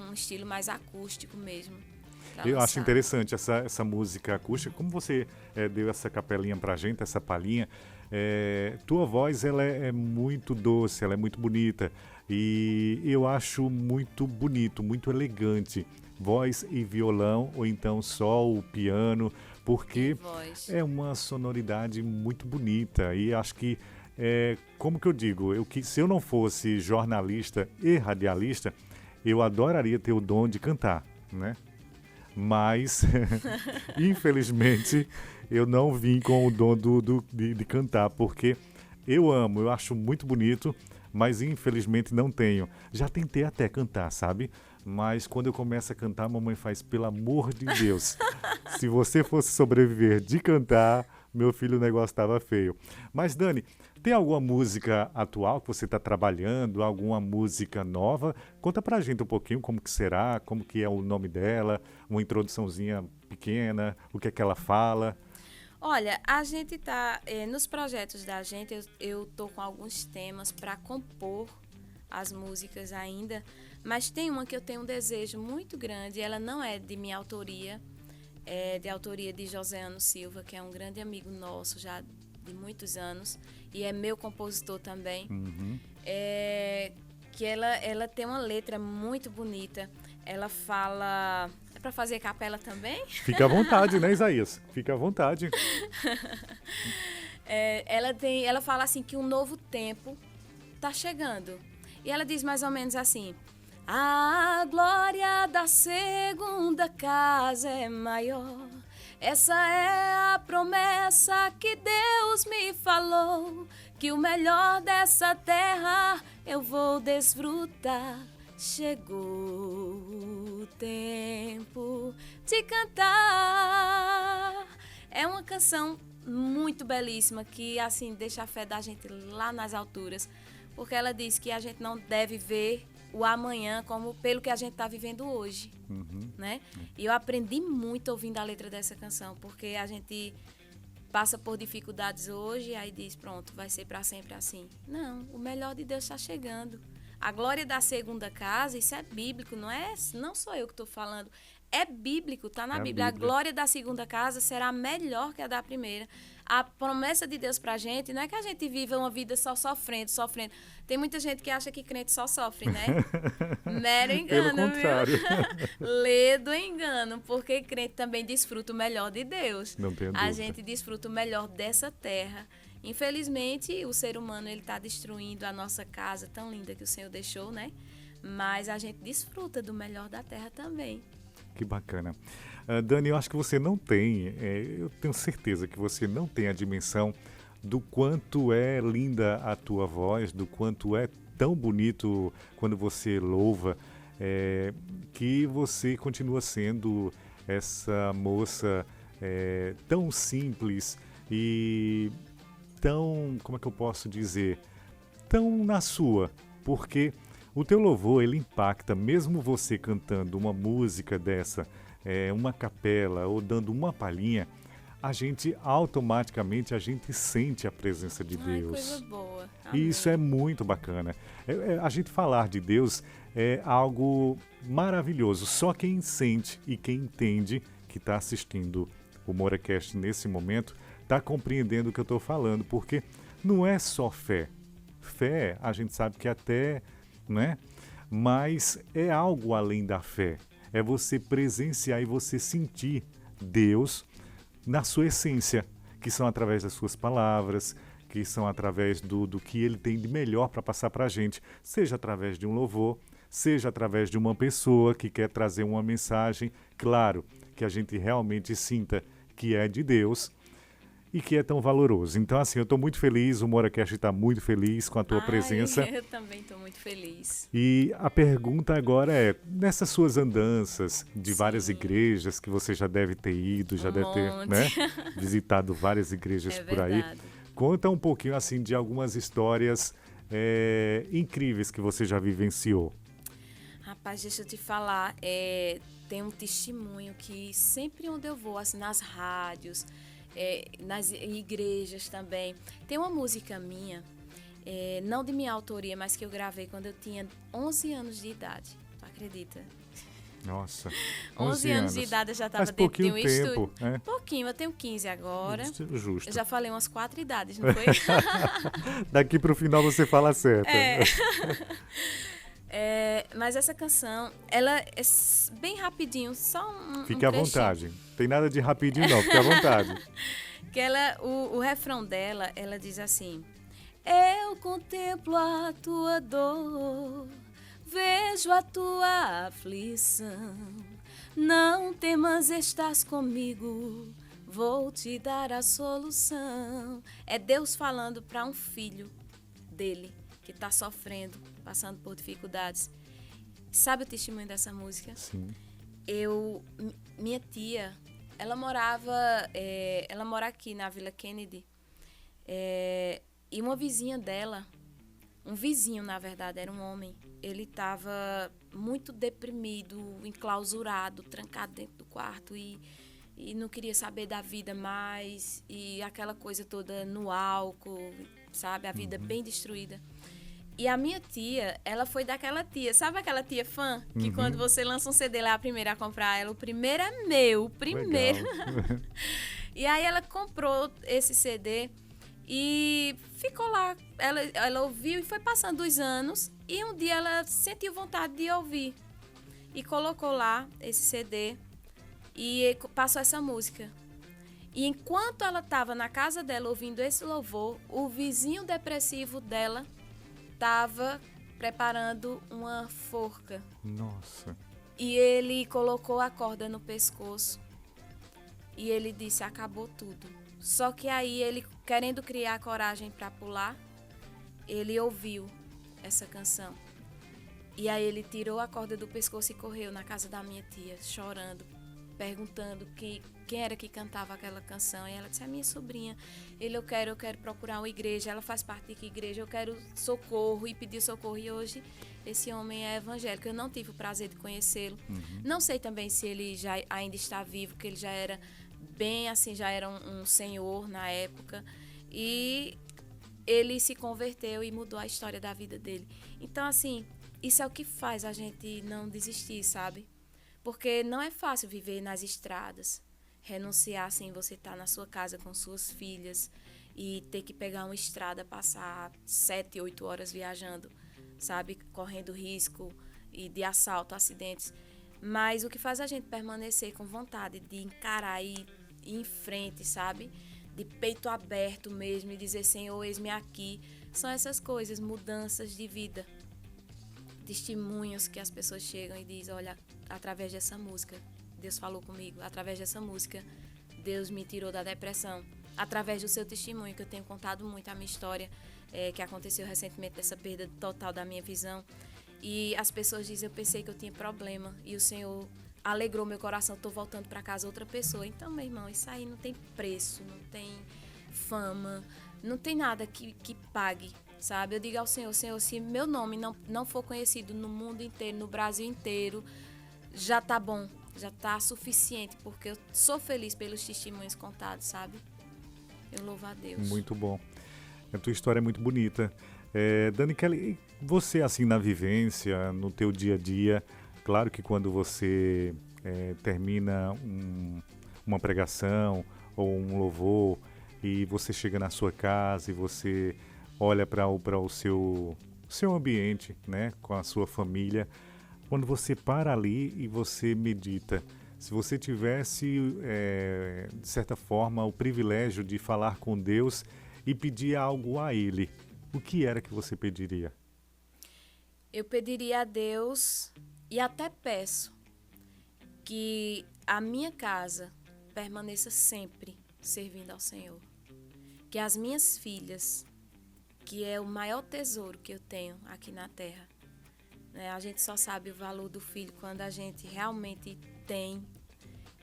um estilo mais acústico mesmo. Eu acho interessante essa música acústica, como você deu essa capelinha pra gente, essa palhinha. Tua voz ela é muito doce, ela é muito bonita e eu acho muito bonito, muito elegante, voz e violão ou então só o piano, porque é uma sonoridade muito bonita e acho que, como que eu digo, se eu não fosse jornalista e radialista, eu adoraria ter o dom de cantar, né? Mas, infelizmente, eu não vim com o dom de cantar, porque eu acho muito bonito, mas infelizmente não tenho. Já tentei até cantar, sabe? Mas quando eu começo a cantar, a mamãe faz, pelo amor de Deus, se você fosse sobreviver de cantar, meu filho, o negócio estava feio. Mas, Dani, tem alguma música atual que você está trabalhando, alguma música nova? Conta pra gente um pouquinho como que será, como que é o nome dela, uma introduçãozinha pequena, o que é que ela fala. Olha, a gente tá, nos projetos da gente, eu tô com alguns temas para compor as músicas ainda, mas tem uma que eu tenho um desejo muito grande, ela não é de minha autoria, é de autoria de Joséano Silva, que é um grande amigo nosso já de muitos anos, e é meu compositor também. Uhum. Que ela tem uma letra muito bonita. Ela fala... É para fazer capela também? Fica à vontade, né, Isaías? Fica à vontade. Ela fala assim que um novo tempo tá chegando. E ela diz mais ou menos assim: a glória da segunda casa é maior. Essa é a promessa que Deus me falou, que o melhor dessa terra eu vou desfrutar. Chegou o tempo de cantar. É uma canção muito belíssima que assim deixa a fé da gente lá nas alturas, porque ela diz que a gente não deve ver o amanhã como pelo que a gente está vivendo hoje, né? E eu aprendi muito ouvindo a letra dessa canção, porque a gente passa por dificuldades hoje e aí diz, pronto, vai ser para sempre assim. Não, o melhor de Deus está chegando. A glória da segunda casa, isso é bíblico, não sou eu que estou falando. É bíblico, está na Bíblia. A glória da segunda casa será melhor que a da primeira. A promessa de Deus pra gente não é que a gente viva uma vida só sofrendo. Tem muita gente que acha que crente só sofre, né? Mero engano, pelo contrário. viu? Ledo engano, porque crente também desfruta o melhor de Deus. Não tenho dúvida. A gente desfruta o melhor dessa terra. Infelizmente, o ser humano ele está destruindo a nossa casa tão linda que o Senhor deixou, né? Mas a gente desfruta do melhor da terra também. Que bacana. Dani, eu acho que você não tem, eu tenho certeza que você não tem a dimensão do quanto é linda a tua voz, do quanto é tão bonito quando você louva, que você continua sendo essa moça tão simples e tão, como é que eu posso dizer, tão na sua, porque o teu louvor, ele impacta, mesmo você cantando uma música dessa, uma capela ou dando uma palhinha, a gente automaticamente sente a presença de Deus. Coisa boa. E isso é muito bacana. A gente falar de Deus é algo maravilhoso. Só quem sente e quem entende que está assistindo o MoraCast nesse momento está compreendendo o que eu estou falando, porque não é só fé. Fé, a gente sabe que até, né? Mas é algo além da fé. É você presenciar e você sentir Deus na sua essência, que são através das suas palavras, que são através do que Ele tem de melhor para passar para a gente, seja através de um louvor, seja através de uma pessoa que quer trazer uma mensagem, claro, que a gente realmente sinta que é de Deus e que é tão valoroso. Então, assim, eu estou muito feliz, o MoraCast está muito feliz com a tua presença. Eu também estou muito feliz. E a pergunta agora é, nessas suas andanças de várias igrejas que você já deve ter ido, já deve ter, né, visitado várias igrejas por aí, conta um pouquinho, assim, de algumas histórias incríveis que você já vivenciou. Rapaz, deixa eu te falar, tem um testemunho que sempre onde eu vou, assim, nas rádios, nas igrejas também. Tem uma música minha, não de minha autoria, mas que eu gravei quando eu tinha 11 anos de idade. Tu acredita? Nossa, 11 anos de idade eu já estava dentro de um estúdio. Pouquinho, eu tenho 15 agora. Justo. Eu já falei umas 4 idades, não foi? Daqui pro final você fala certo. Mas essa canção, ela é bem rapidinho, só Fique à vontade. Não tem nada de rapidinho não, fique à vontade. Que o refrão dela, ela diz assim: eu contemplo a tua dor, vejo a tua aflição, não temas, estás comigo, vou te dar a solução. É Deus falando para um filho dele que está sofrendo, passando por dificuldades. Sabe o testemunho dessa música? Sim. Minha tia, ela mora aqui na Vila Kennedy, e uma vizinha dela, um vizinho, na verdade, era um homem, ele estava muito deprimido, enclausurado, trancado dentro do quarto e não queria saber da vida mais, e aquela coisa toda no álcool, sabe? A vida bem destruída. E a minha tia, ela foi daquela tia, sabe aquela tia fã? Que quando você lança um CD, ela é a primeira a comprar. Ela, o primeiro é meu, o primeiro. E aí ela comprou esse CD e ficou lá. Ela ouviu e foi passando os anos. E um dia ela sentiu vontade de ouvir. E colocou lá esse CD e passou essa música. E enquanto ela estava na casa dela ouvindo esse louvor, o vizinho depressivo dela estava preparando uma forca. Nossa. E ele colocou a corda no pescoço. E ele disse, acabou tudo. Só que aí ele, querendo criar coragem para pular, ele ouviu essa canção. E aí ele tirou a corda do pescoço e correu na casa da minha tia, chorando, perguntando quem era que cantava aquela canção. E ela disse, a minha sobrinha. Ele, eu quero procurar uma igreja. Ela faz parte de que igreja? Eu quero socorro, e pediu socorro. E hoje esse homem é evangélico. Eu não tive o prazer de conhecê-lo. Não sei também se ele já ainda está vivo, porque ele já era bem assim, já era um senhor na época. E ele se converteu e mudou a história da vida dele. Então, assim, isso é o que faz a gente não desistir, sabe? Porque não é fácil viver nas estradas, renunciar assim, você tá na sua casa com suas filhas e ter que pegar uma estrada, passar 7, 8 horas viajando, sabe? Correndo risco e de assalto, acidentes. Mas o que faz a gente permanecer com vontade de encarar e ir em frente, sabe? De peito aberto mesmo e dizer, Senhor, eis-me aqui, são essas coisas, mudanças de vida. Testemunhos que as pessoas chegam e dizem, olha, através dessa música, Deus falou comigo. Através dessa música, Deus me tirou da depressão. Através do seu testemunho, que eu tenho contado muito a minha história, que aconteceu recentemente, dessa perda total da minha visão. E as pessoas dizem, eu pensei que eu tinha problema. E o Senhor alegrou meu coração, estou voltando para casa outra pessoa. Então, meu irmão, isso aí não tem preço, não tem fama, não tem nada que pague. Sabe? Eu digo ao Senhor, Senhor, se meu nome não for conhecido no mundo inteiro, no Brasil inteiro, já tá bom, já tá suficiente, porque eu sou feliz pelos testemunhos contados, sabe? Eu louvo a Deus. Muito bom. A tua história é muito bonita. Daniquele, você assim na vivência, no teu dia a dia, claro que quando você termina uma pregação ou um louvor e você chega na sua casa e você olha para o seu ambiente, né, com a sua família, quando você para ali e você medita, se você tivesse, de certa forma, o privilégio de falar com Deus e pedir algo a Ele, o que era que você pediria? Eu pediria a Deus, e até peço, que a minha casa permaneça sempre servindo ao Senhor. Que as minhas filhas, que é o maior tesouro que eu tenho aqui na terra. A gente só sabe o valor do filho quando a gente realmente tem.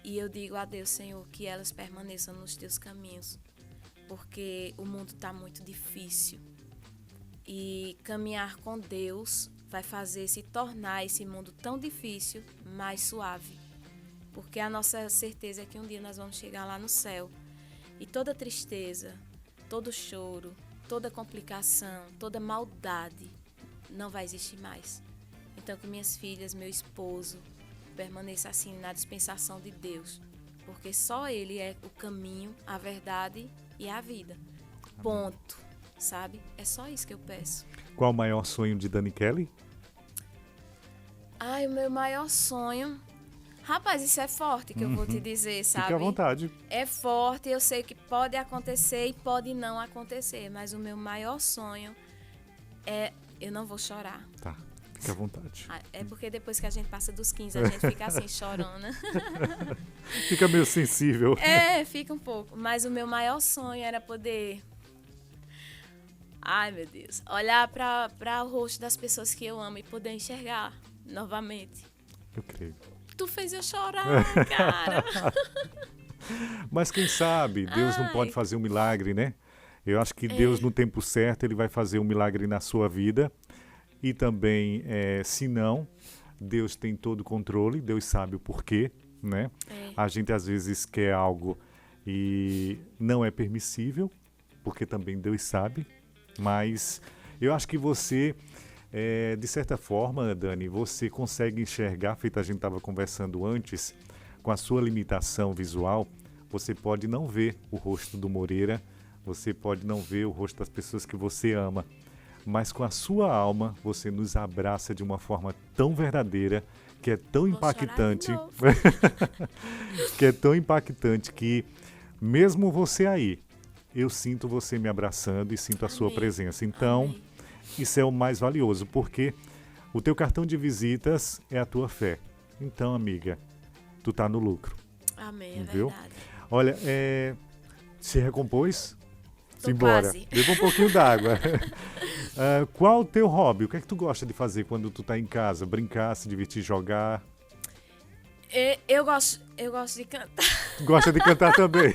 E eu digo a Deus, Senhor, que elas permaneçam nos teus caminhos, porque o mundo está muito difícil. E caminhar com Deus vai fazer se tornar esse mundo tão difícil mais suave. Porque a nossa certeza é que um dia nós vamos chegar lá no céu. E toda tristeza, todo choro, toda complicação, toda maldade não vai existir mais. Então, que minhas filhas, meu esposo, permaneçam assim na dispensação de Deus. Porque só Ele é o caminho, a verdade e a vida. Ponto. Sabe? É só isso que eu peço. Qual o maior sonho de Daniquele? Ai, o meu maior sonho... Rapaz, isso é forte que eu vou te dizer, sabe? Fique à vontade. É forte, eu sei que pode acontecer e pode não acontecer, mas o meu maior sonho é... Eu não vou chorar. Tá, fique à vontade. É porque depois que a gente passa dos 15, a gente fica assim, chorona. Fica meio sensível. Fica um pouco. Mas o meu maior sonho era poder... Ai, meu Deus. Olhar para o rosto das pessoas que eu amo e poder enxergar novamente. Eu creio. Tu fez eu chorar, cara. Mas quem sabe, Deus não pode fazer um milagre, né? Eu acho que Deus, no tempo certo, Ele vai fazer um milagre na sua vida. E também, se não, Deus tem todo o controle, Deus sabe o porquê, né? A gente, às vezes, quer algo e não é permissível, porque também Deus sabe. Mas eu acho que você... de certa forma, Dani, você consegue enxergar, feito a gente estava conversando antes, com a sua limitação visual, você pode não ver o rosto do Moreira, você pode não ver o rosto das pessoas que você ama, mas com a sua alma você nos abraça de uma forma tão verdadeira, que é tão impactante, que é tão impactante que mesmo você aí, eu sinto você me abraçando e sinto a sua presença. Então, isso é o mais valioso, porque o teu cartão de visitas é a tua fé. Então, amiga, tu tá no lucro. Amém, é Viu? verdade. Olha, se recompôs? Tô Simbora. quase. Beba um pouquinho d'água. Qual o teu hobby? O que é que tu gosta de fazer quando tu tá em casa? Brincar, se divertir, jogar? Eu gosto de cantar. Gosta de cantar também.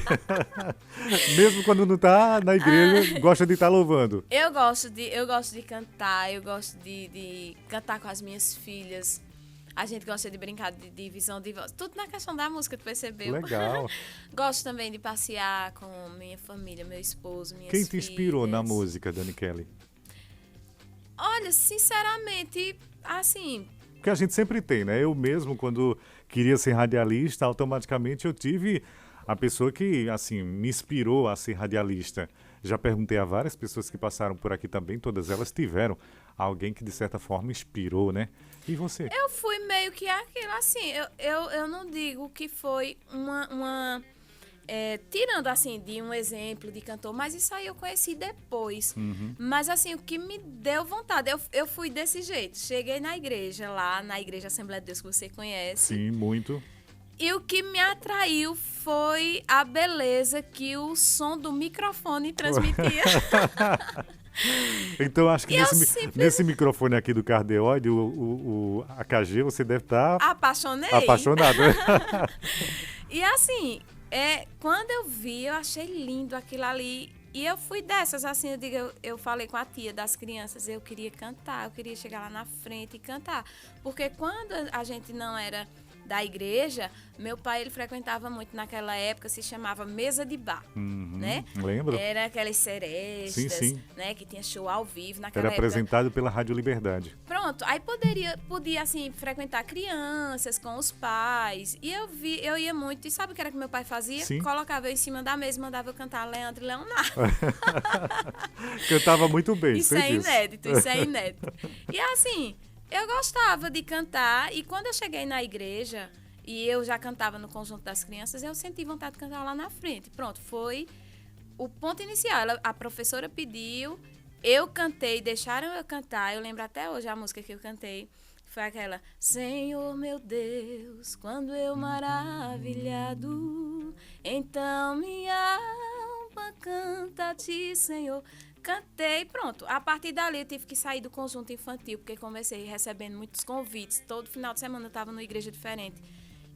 Mesmo quando não tá na igreja, gosta de estar louvando. Eu gosto de cantar, eu gosto de cantar com as minhas filhas. A gente gosta de brincar de visão de voz. Tudo na questão da música, tu percebeu? Legal. Gosto também de passear com minha família, meu esposo, minhas Quem te filhas. inspirou na música, Dani Kelly? Olha, sinceramente, assim, Porque a gente sempre tem, né? Eu mesmo, quando queria ser radialista, automaticamente eu tive a pessoa que, assim, me inspirou a ser radialista. Já perguntei a várias pessoas que passaram por aqui também, todas elas tiveram alguém que, de certa forma, inspirou, né? E você? eu fui meio que aquilo, assim, eu não digo que foi tirando, assim, de um exemplo de cantor, mas isso aí eu conheci depois. Mas, assim, o que me deu vontade, eu fui desse jeito. Cheguei na igreja, lá na Igreja Assembleia de Deus, que você conhece. Sim, muito. E o que me atraiu foi a beleza que o som do microfone transmitia. Então, acho que Eu nesse microfone aqui do Cardeoide, o AKG, você deve estar Apaixonei. apaixonado, né? E assim, quando eu vi, eu achei lindo aquilo ali. E eu fui dessas, assim, eu falei com a tia das crianças, eu queria cantar, eu queria chegar lá na frente e cantar. Porque quando a gente não era da igreja, meu pai, ele frequentava muito naquela época, se chamava mesa de bar, né? Lembro. Era aquelas serestas, Sim. né, que tinha show ao vivo naquela Era época. apresentado pela Rádio Liberdade. Pronto, aí podia assim, frequentar crianças com os pais. E eu ia muito. E sabe o que era que meu pai fazia? Sim. Colocava eu em cima da mesa e mandava eu cantar Leandro e Leonardo. Cantava muito bem, Isso sei é disso. inédito, isso é inédito. E assim, eu gostava de cantar. E quando eu cheguei na igreja e eu já cantava no conjunto das crianças, eu senti vontade de cantar lá na frente. Pronto, foi o ponto inicial. A professora pediu, eu cantei, deixaram eu cantar. Eu lembro até hoje a música que eu cantei. Foi aquela: Senhor meu Deus, quando eu maravilhado, então minha alma canta a ti, Senhor. Cantei, pronto. A partir dali eu tive que sair do conjunto infantil, porque comecei recebendo muitos convites. Todo final de semana eu estava numa igreja diferente.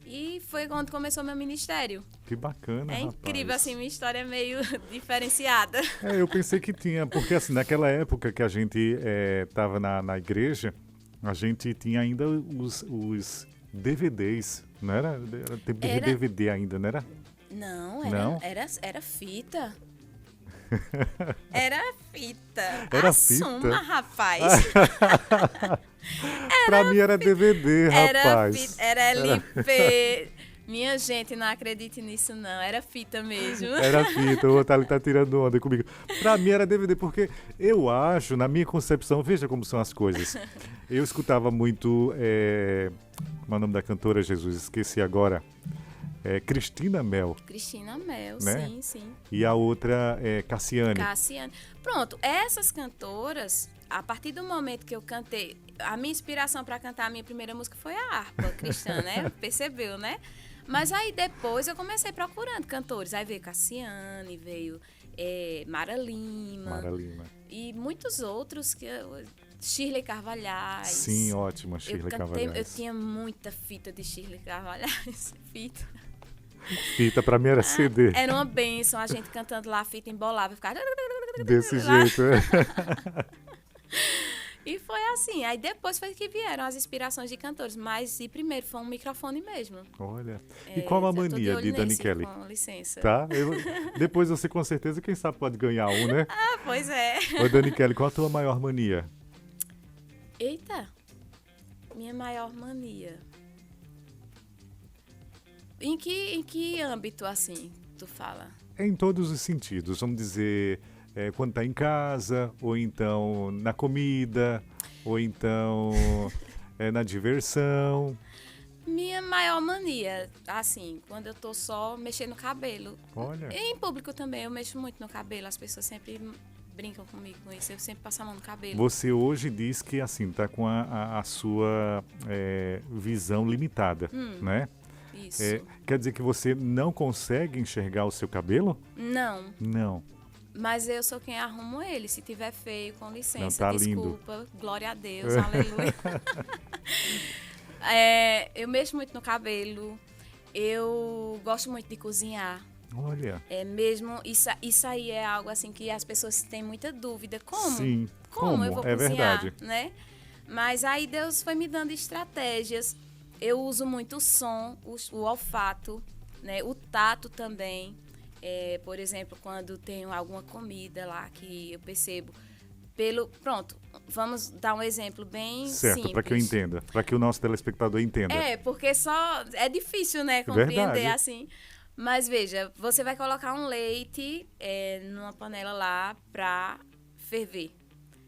E foi quando começou meu ministério. Que bacana, É rapaz. incrível, assim, minha história é meio diferenciada. Eu pensei que tinha, porque assim, naquela época que a gente estava na igreja, a gente tinha ainda os DVDs, não era? Era tempo de Era. DVD ainda, não era? Não, Não? era fita. Era fita. Era Assuma, fita? rapaz. Pra mim era DVD, rapaz. Era LP. Minha gente, não acredite nisso, não. Era fita mesmo. Era fita, o outro ali tá tirando onda comigo. Pra mim era DVD, porque eu acho, na minha concepção, veja como são as coisas. Eu escutava muito, como é o nome da cantora, Jesus? Esqueci agora. Cristina Mel. Cristina Mel, Né? sim. E a outra é Cassiane. Cassiane. Pronto, essas cantoras, a partir do momento que eu cantei, a minha inspiração para cantar a minha primeira música foi a harpa cristã, né? Percebeu, né? Mas aí depois eu comecei procurando cantores. Aí veio Cassiane, veio Mara Lima. E muitos outros, Shirley Carvalhais. Sim, ótima, Shirley Carvalhais. Eu tinha muita fita de Shirley Carvalhais. Fita pra mim era CD. Era uma bênção, a gente cantando lá, a fita embolava, ficava... Desse lá. jeito, E foi assim. Aí depois foi que vieram as inspirações de cantores. Mas e primeiro foi um microfone mesmo. Olha. E qual a mania de Dani Kelly? Com licença. Tá? Depois você com certeza, quem sabe, pode ganhar um, né? Ah, pois é. Ô, Dani Kelly, qual a tua maior mania? Eita. Minha maior mania. Em que âmbito, assim, tu fala? Em todos os sentidos. Vamos dizer, quando tá em casa, ou então na comida, ou então na diversão. Minha maior mania, assim, quando eu tô só mexendo no cabelo. Olha. E em público também, eu mexo muito no cabelo. As pessoas sempre brincam comigo com isso. Eu sempre passo a mão no cabelo. Você hoje diz que, assim, tá com a sua visão limitada, né? Isso. Quer dizer que você não consegue enxergar o seu cabelo? Não. Não. Mas eu sou quem arrumo ele. Se tiver feio, com licença, não, tá desculpa. Lindo. Glória a Deus, aleluia. Eu mexo muito no cabelo. Eu gosto muito de cozinhar. Olha. Mesmo, isso aí é algo assim que as pessoas têm muita dúvida. Como? Sim. Como eu vou cozinhar? Verdade. Né? Mas aí Deus foi me dando estratégias. Eu uso muito o som, o olfato, né? O tato também. Por exemplo, quando tenho alguma comida lá que eu percebo pronto, vamos dar um exemplo bem certo, para que eu entenda, para que o nosso telespectador entenda. Porque é difícil, né, compreender Verdade. assim. Mas veja, você vai colocar um leite numa panela lá para ferver,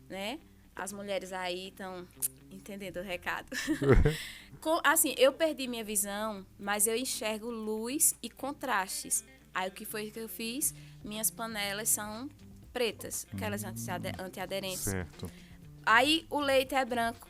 né? As mulheres aí estão entendendo o recado. Assim, eu perdi minha visão, mas eu enxergo luz e contrastes. Aí o que foi que eu fiz? Minhas panelas são pretas, aquelas antiaderentes. Certo. Aí o leite é branco.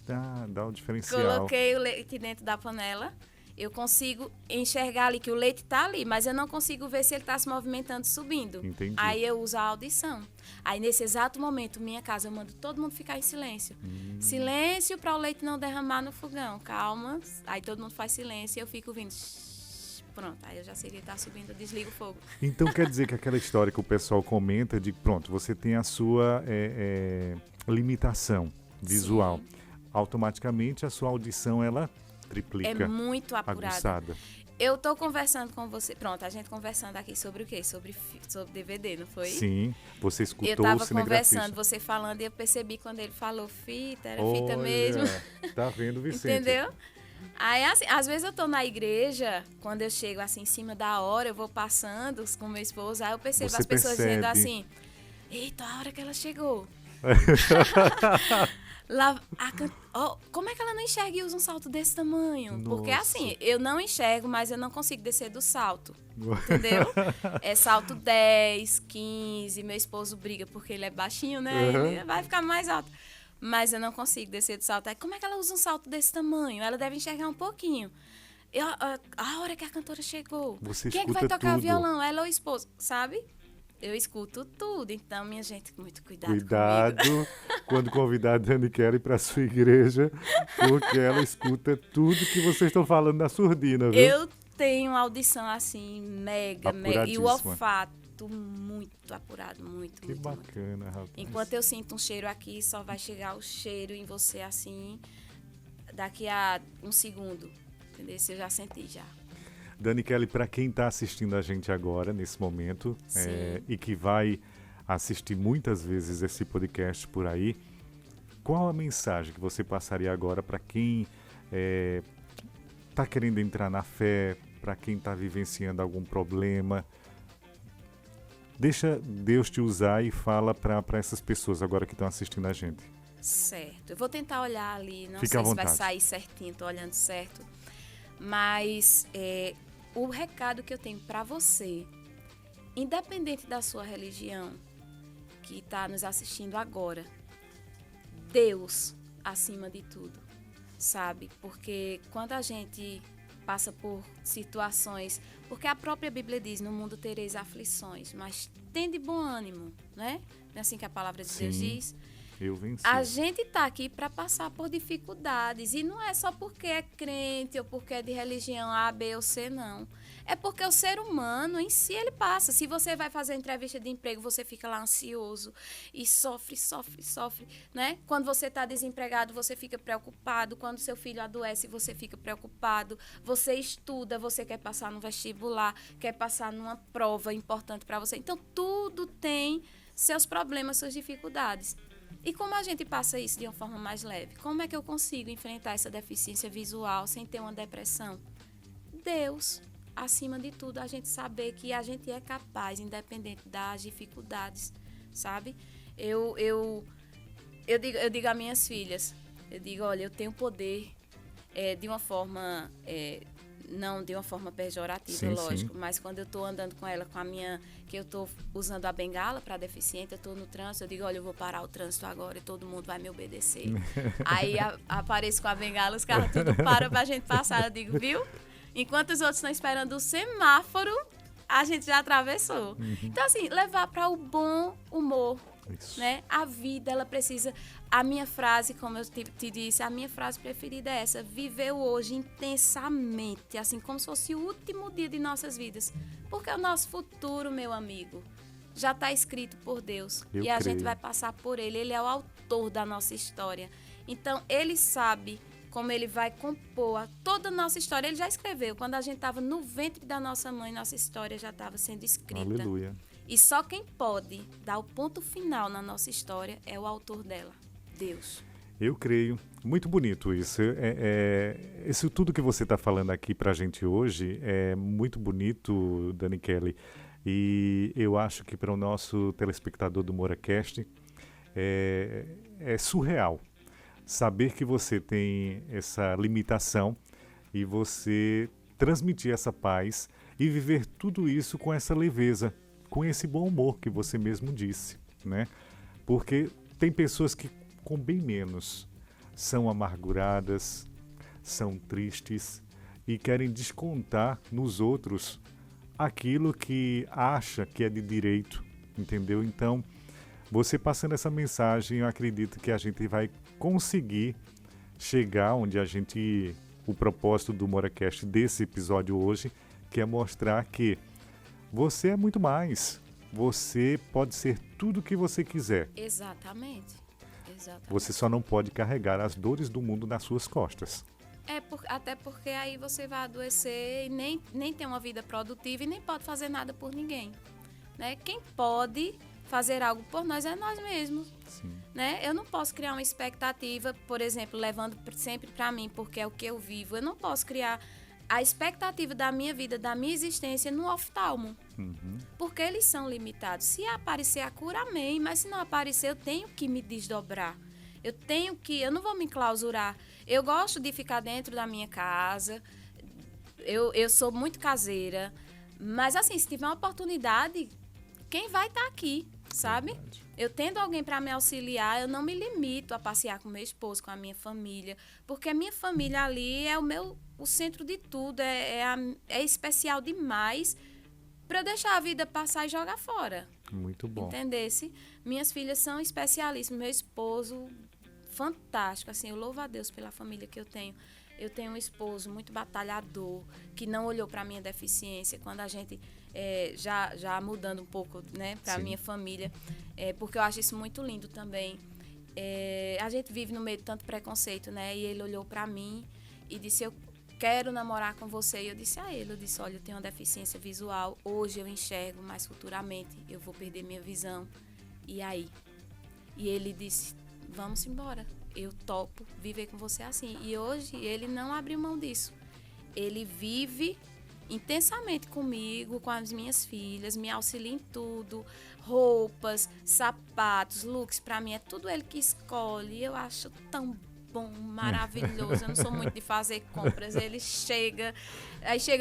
Dá um diferencial. Coloquei o leite dentro da panela. Eu consigo enxergar ali que o leite está ali, mas eu não consigo ver se ele está se movimentando, subindo. Entendi. Aí eu uso a audição. Aí nesse exato momento, minha casa, eu mando todo mundo ficar em silêncio. Silêncio para o leite não derramar no fogão. Calma. Aí todo mundo faz silêncio e eu fico ouvindo. Pronto, aí eu já sei que ele está subindo, eu desligo o fogo. Então quer dizer que aquela história que o pessoal comenta de, pronto, você tem a sua limitação visual. Sim. Automaticamente a sua audição, ela triplica. É muito apurada. Aguçada. Eu tô conversando com você. Pronto, a gente conversando aqui sobre o quê? Sobre DVD, não foi? Sim, você escutou eu tava o cinegrafista. conversando, você falando, e eu percebi quando ele falou fita, era Olha, fita mesmo. Tá vendo, Vicente? Entendeu? Aí, assim, às vezes eu tô na igreja, quando eu chego assim, em cima da hora, eu vou passando com meu esposo, aí eu percebo as pessoas dizendo assim, eita, a hora que ela chegou. Lá, como é que ela não enxerga e usa um salto desse tamanho? Nossa. Porque assim, eu não enxergo, mas eu não consigo descer do salto. Entendeu? É salto 10, 15, meu esposo briga porque ele é baixinho, né? Uhum. Ele vai ficar mais alto. Mas eu não consigo descer do salto. Aí, como é que ela usa um salto desse tamanho? Ela deve enxergar um pouquinho. A hora que a cantora chegou. Você quem é que vai escuta tocar tudo. violão? Ela ou o esposo, sabe? Eu escuto tudo. Então, minha gente, muito cuidado comigo. Quando convidar a Dani Kelly para sua igreja, porque ela escuta tudo que vocês estão falando na surdina, viu? Eu tenho audição assim, mega. E o olfato muito apurado, muito. Que muito, bacana, muito. rapaz. Enquanto eu sinto um cheiro aqui, só vai chegar o cheiro em você assim, daqui a um segundo. Entendeu? Se eu já senti já. Dani Kelly, para quem está assistindo a gente agora, nesse momento, e que vai assistir muitas vezes esse podcast por aí, qual a mensagem que você passaria agora para quem está querendo entrar na fé, para quem está vivenciando algum problema? Deixa Deus te usar e fala para essas pessoas agora que estão assistindo a gente. Certo. Eu vou tentar olhar ali, não Fica sei à se vai vontade. sair certinho, tô olhando certo. Mas o recado que eu tenho para você, independente da sua religião, que está nos assistindo agora, Deus acima de tudo, sabe? Porque quando a gente passa por situações, porque a própria Bíblia diz, no mundo tereis aflições, mas tende bom ânimo, né? Não é assim que a palavra de Deus diz? Eu venci. A gente está aqui para passar por dificuldades e não é só porque é crente ou porque é de religião A, B ou C, não. É porque o ser humano em si, ele passa. Se você vai fazer entrevista de emprego, você fica lá ansioso e sofre, né? Quando você está desempregado, você fica preocupado. Quando seu filho adoece, você fica preocupado. Você estuda, você quer passar no vestibular, quer passar numa prova importante para você. Então, tudo tem seus problemas, suas dificuldades. E como a gente passa isso de uma forma mais leve? Como é que eu consigo enfrentar essa deficiência visual sem ter uma depressão? Deus, acima de tudo, a gente saber que a gente é capaz, independente das dificuldades, sabe? Eu digo às minhas filhas, eu digo, olha, eu tenho poder de uma forma não de uma forma pejorativa, Sim, lógico, sim. mas quando eu estou andando com ela, que eu estou usando a bengala para deficiente, eu estou no trânsito, eu digo, olha, eu vou parar o trânsito agora e todo mundo vai me obedecer. Aí apareço com a bengala, os carros tudo param pra gente passar, eu digo, viu? Enquanto os outros estão esperando o semáforo, a gente já atravessou. Então, assim, levar para o bom humor, Isso. né? A vida, ela precisa... A minha frase, como eu te disse, a minha frase preferida é essa: viver o hoje intensamente, assim como se fosse o último dia de nossas vidas. Porque o nosso futuro, meu amigo, já está escrito por Deus. Eu E a creio. gente vai passar por Ele. Ele é o autor da nossa história. Então, Ele sabe como Ele vai compor toda a nossa história. Ele já escreveu. Quando a gente estava no ventre da nossa mãe, nossa história já estava sendo escrita. Aleluia. E só quem pode dar o ponto final na nossa história é o autor dela, Deus. Eu creio. Muito bonito isso. Isso tudo que você está falando aqui para a gente hoje é muito bonito, Dani Kelly. E eu acho que para o nosso telespectador do MoraCast é surreal saber que você tem essa limitação e você transmitir essa paz e viver tudo isso com essa leveza, com esse bom humor que você mesmo disse, né? Porque tem pessoas que com bem menos são amarguradas, são tristes e querem descontar nos outros aquilo que acha que é de direito, entendeu? Então, você passando essa mensagem, eu acredito que a gente vai conseguir chegar onde o propósito do MoraCast desse episódio hoje, que é mostrar que você é muito mais. Você pode ser tudo o que você quiser. Exatamente. Exatamente. Você só não pode carregar as dores do mundo nas suas costas. Até porque aí você vai adoecer e nem ter uma vida produtiva e nem pode fazer nada por ninguém, né? Quem pode fazer algo por nós é nós mesmos. Sim. Né? Eu não posso criar uma expectativa, por exemplo, levando sempre para mim, porque é o que eu vivo. Eu não posso criar a expectativa da minha vida, da minha existência no oftalmo. Porque eles são limitados. Se aparecer a cura, amém. Mas se não aparecer, eu tenho que me desdobrar. Eu não vou me enclausurar. Eu gosto de ficar dentro da minha casa. Eu sou muito caseira. Mas assim, se tiver uma oportunidade, quem vai estar aqui, sabe? Verdade. Eu tendo alguém para me auxiliar, eu não me limito a passear com meu esposo, com a minha família, porque a minha família ali é o centro de tudo, é especial demais para eu deixar a vida passar e jogar fora. Muito bom. Entendesse? Minhas filhas são especialíssimas, meu esposo fantástico, assim, eu louvo a Deus pela família que eu tenho. Eu tenho um esposo muito batalhador, que não olhou para a minha deficiência. Quando a gente, já mudando um pouco, né, para a minha família, porque eu acho isso muito lindo também. A gente vive no meio de tanto preconceito, né? E ele olhou para mim e disse, eu quero namorar com você. E eu disse a ele, olha, eu tenho uma deficiência visual, hoje eu enxergo, mas futuramente eu vou perder minha visão. E aí? E ele disse, vamos embora. Eu topo viver com você assim. E hoje ele não abriu mão disso. Ele vive intensamente comigo, com as minhas filhas, me auxilia em tudo. Roupas, sapatos, looks, pra mim é tudo ele que escolhe. Eu acho tão bom, maravilhoso. Eu não sou muito de fazer compras. Ele chega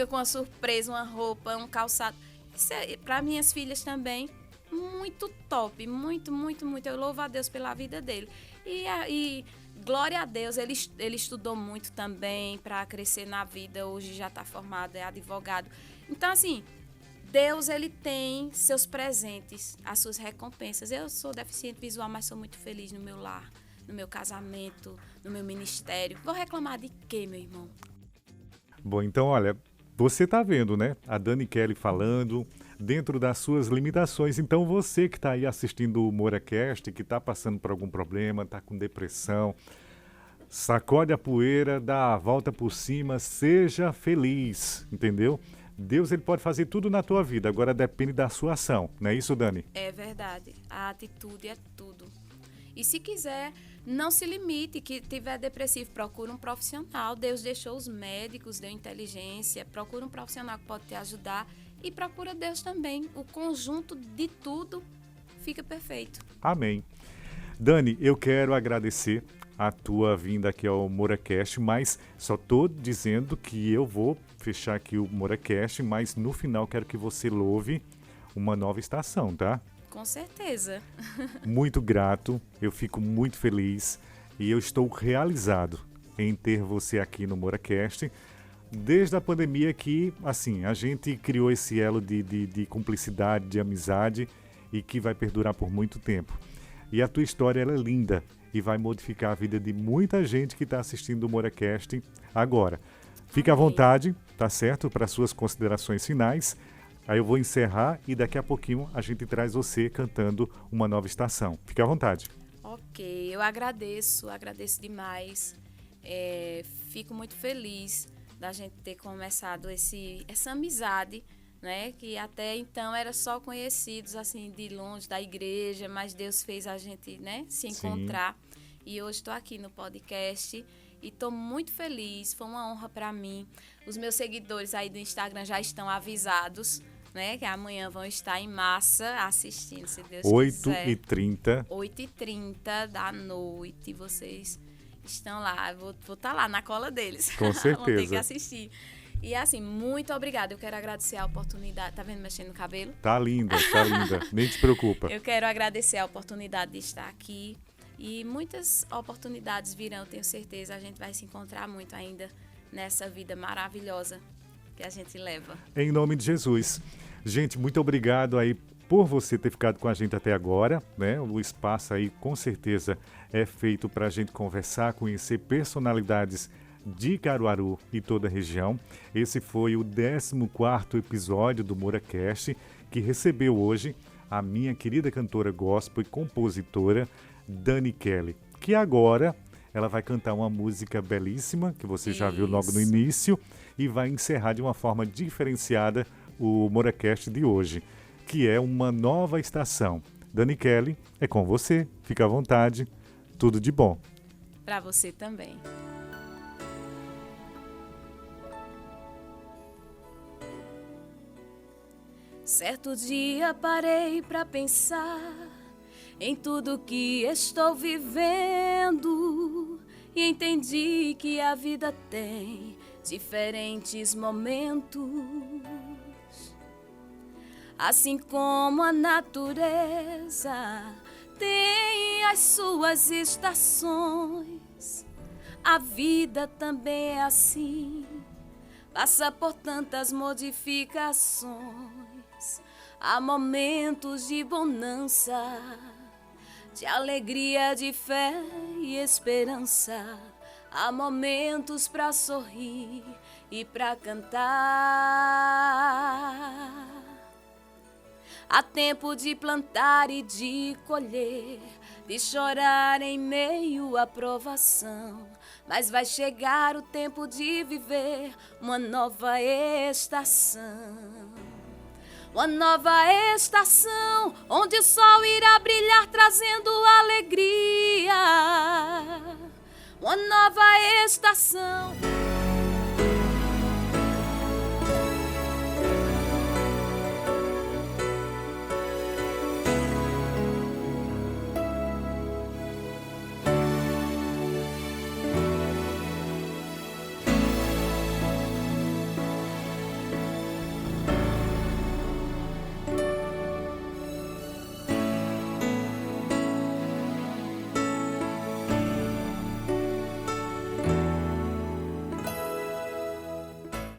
com uma surpresa, uma roupa, um calçado. Isso para minhas filhas também, muito top, muito, muito, muito. Eu louvo a Deus pela vida dele. E glória a Deus, ele estudou muito também para crescer na vida. Hoje já está formado, é advogado. Então, assim, Deus, ele tem seus presentes, as suas recompensas. Eu sou deficiente visual, mas sou muito feliz no meu lar, no meu casamento, no meu ministério. Vou reclamar de quê, meu irmão? Bom, então, olha, você está vendo, né? A Dani Kelly falando dentro das suas limitações. Então, você que está aí assistindo o MoraCast, que está passando por algum problema, está com depressão, sacode a poeira, dá a volta por cima, seja feliz, entendeu? Deus, ele pode fazer tudo na tua vida, agora depende da sua ação, não é isso, Dani? É verdade, a atitude é tudo. E se quiser, não se limite, que tiver depressivo, procura um profissional. Deus deixou os médicos, deu inteligência, procura um profissional que pode te ajudar e procura Deus também. O conjunto de tudo fica perfeito. Amém. Dani, eu quero agradecer a tua vinda aqui ao MoraCast, mas só estou dizendo que eu vou fechar aqui o MoraCast, mas no final quero que você louve uma nova estação, tá? Com certeza. Muito grato, eu fico muito feliz e eu estou realizado em ter você aqui no MoraCast. Desde a pandemia que, assim, a gente criou esse elo de cumplicidade, de amizade e que vai perdurar por muito tempo. E a tua história ela é linda e vai modificar a vida de muita gente que está assistindo o MoraCast agora. Fique à vontade, tá certo? Para suas considerações finais. Aí eu vou encerrar e daqui a pouquinho a gente traz você cantando uma nova estação. Fique à vontade. Ok, eu agradeço demais. Fico muito feliz da gente ter começado essa amizade, né? Que até então era só conhecidos assim de longe da igreja, mas Deus fez a gente, né, se encontrar. Sim. E hoje estou aqui no podcast e estou muito feliz. Foi uma honra para mim. Os meus seguidores aí do Instagram já estão avisados, né? Que amanhã vão estar em massa assistindo, se Deus quiser. 8h30. 8h30 da noite. Vocês estão lá. Eu vou estar lá na cola deles. Com certeza. Vão ter que assistir. E assim, muito obrigada. Eu quero agradecer a oportunidade. Tá vendo mexendo no cabelo? Tá linda, tá linda. Nem te preocupa. Eu quero agradecer a oportunidade de estar aqui. E muitas oportunidades virão, tenho certeza. A gente vai se encontrar muito ainda nessa vida maravilhosa que a gente leva. Em nome de Jesus. Gente, muito obrigado aí por você ter ficado com a gente até agora, né? O espaço aí com certeza é feito para a gente conversar, conhecer personalidades de Caruaru e toda a região. Esse foi o 14º episódio do MoraCast, que recebeu hoje a minha querida cantora gospel e compositora Dani Kelly, que agora ela vai cantar uma música belíssima, que você já viu logo no início, e vai encerrar de uma forma diferenciada o MoraCast de hoje, que é uma nova estação. Dani Kelly, é com você, fica à vontade, tudo de bom. Para você também. Certo dia parei para pensar em tudo que estou vivendo e entendi que a vida tem diferentes momentos. Assim como a natureza tem as suas estações, a vida também é assim, passa por tantas modificações. Há momentos de bonança, de alegria, de fé e esperança. Há momentos para sorrir e para cantar. Há tempo de plantar e de colher, de chorar em meio à provação. Mas vai chegar o tempo de viver uma nova estação. Uma nova estação, onde o sol irá brilhar trazendo alegria. Uma nova estação.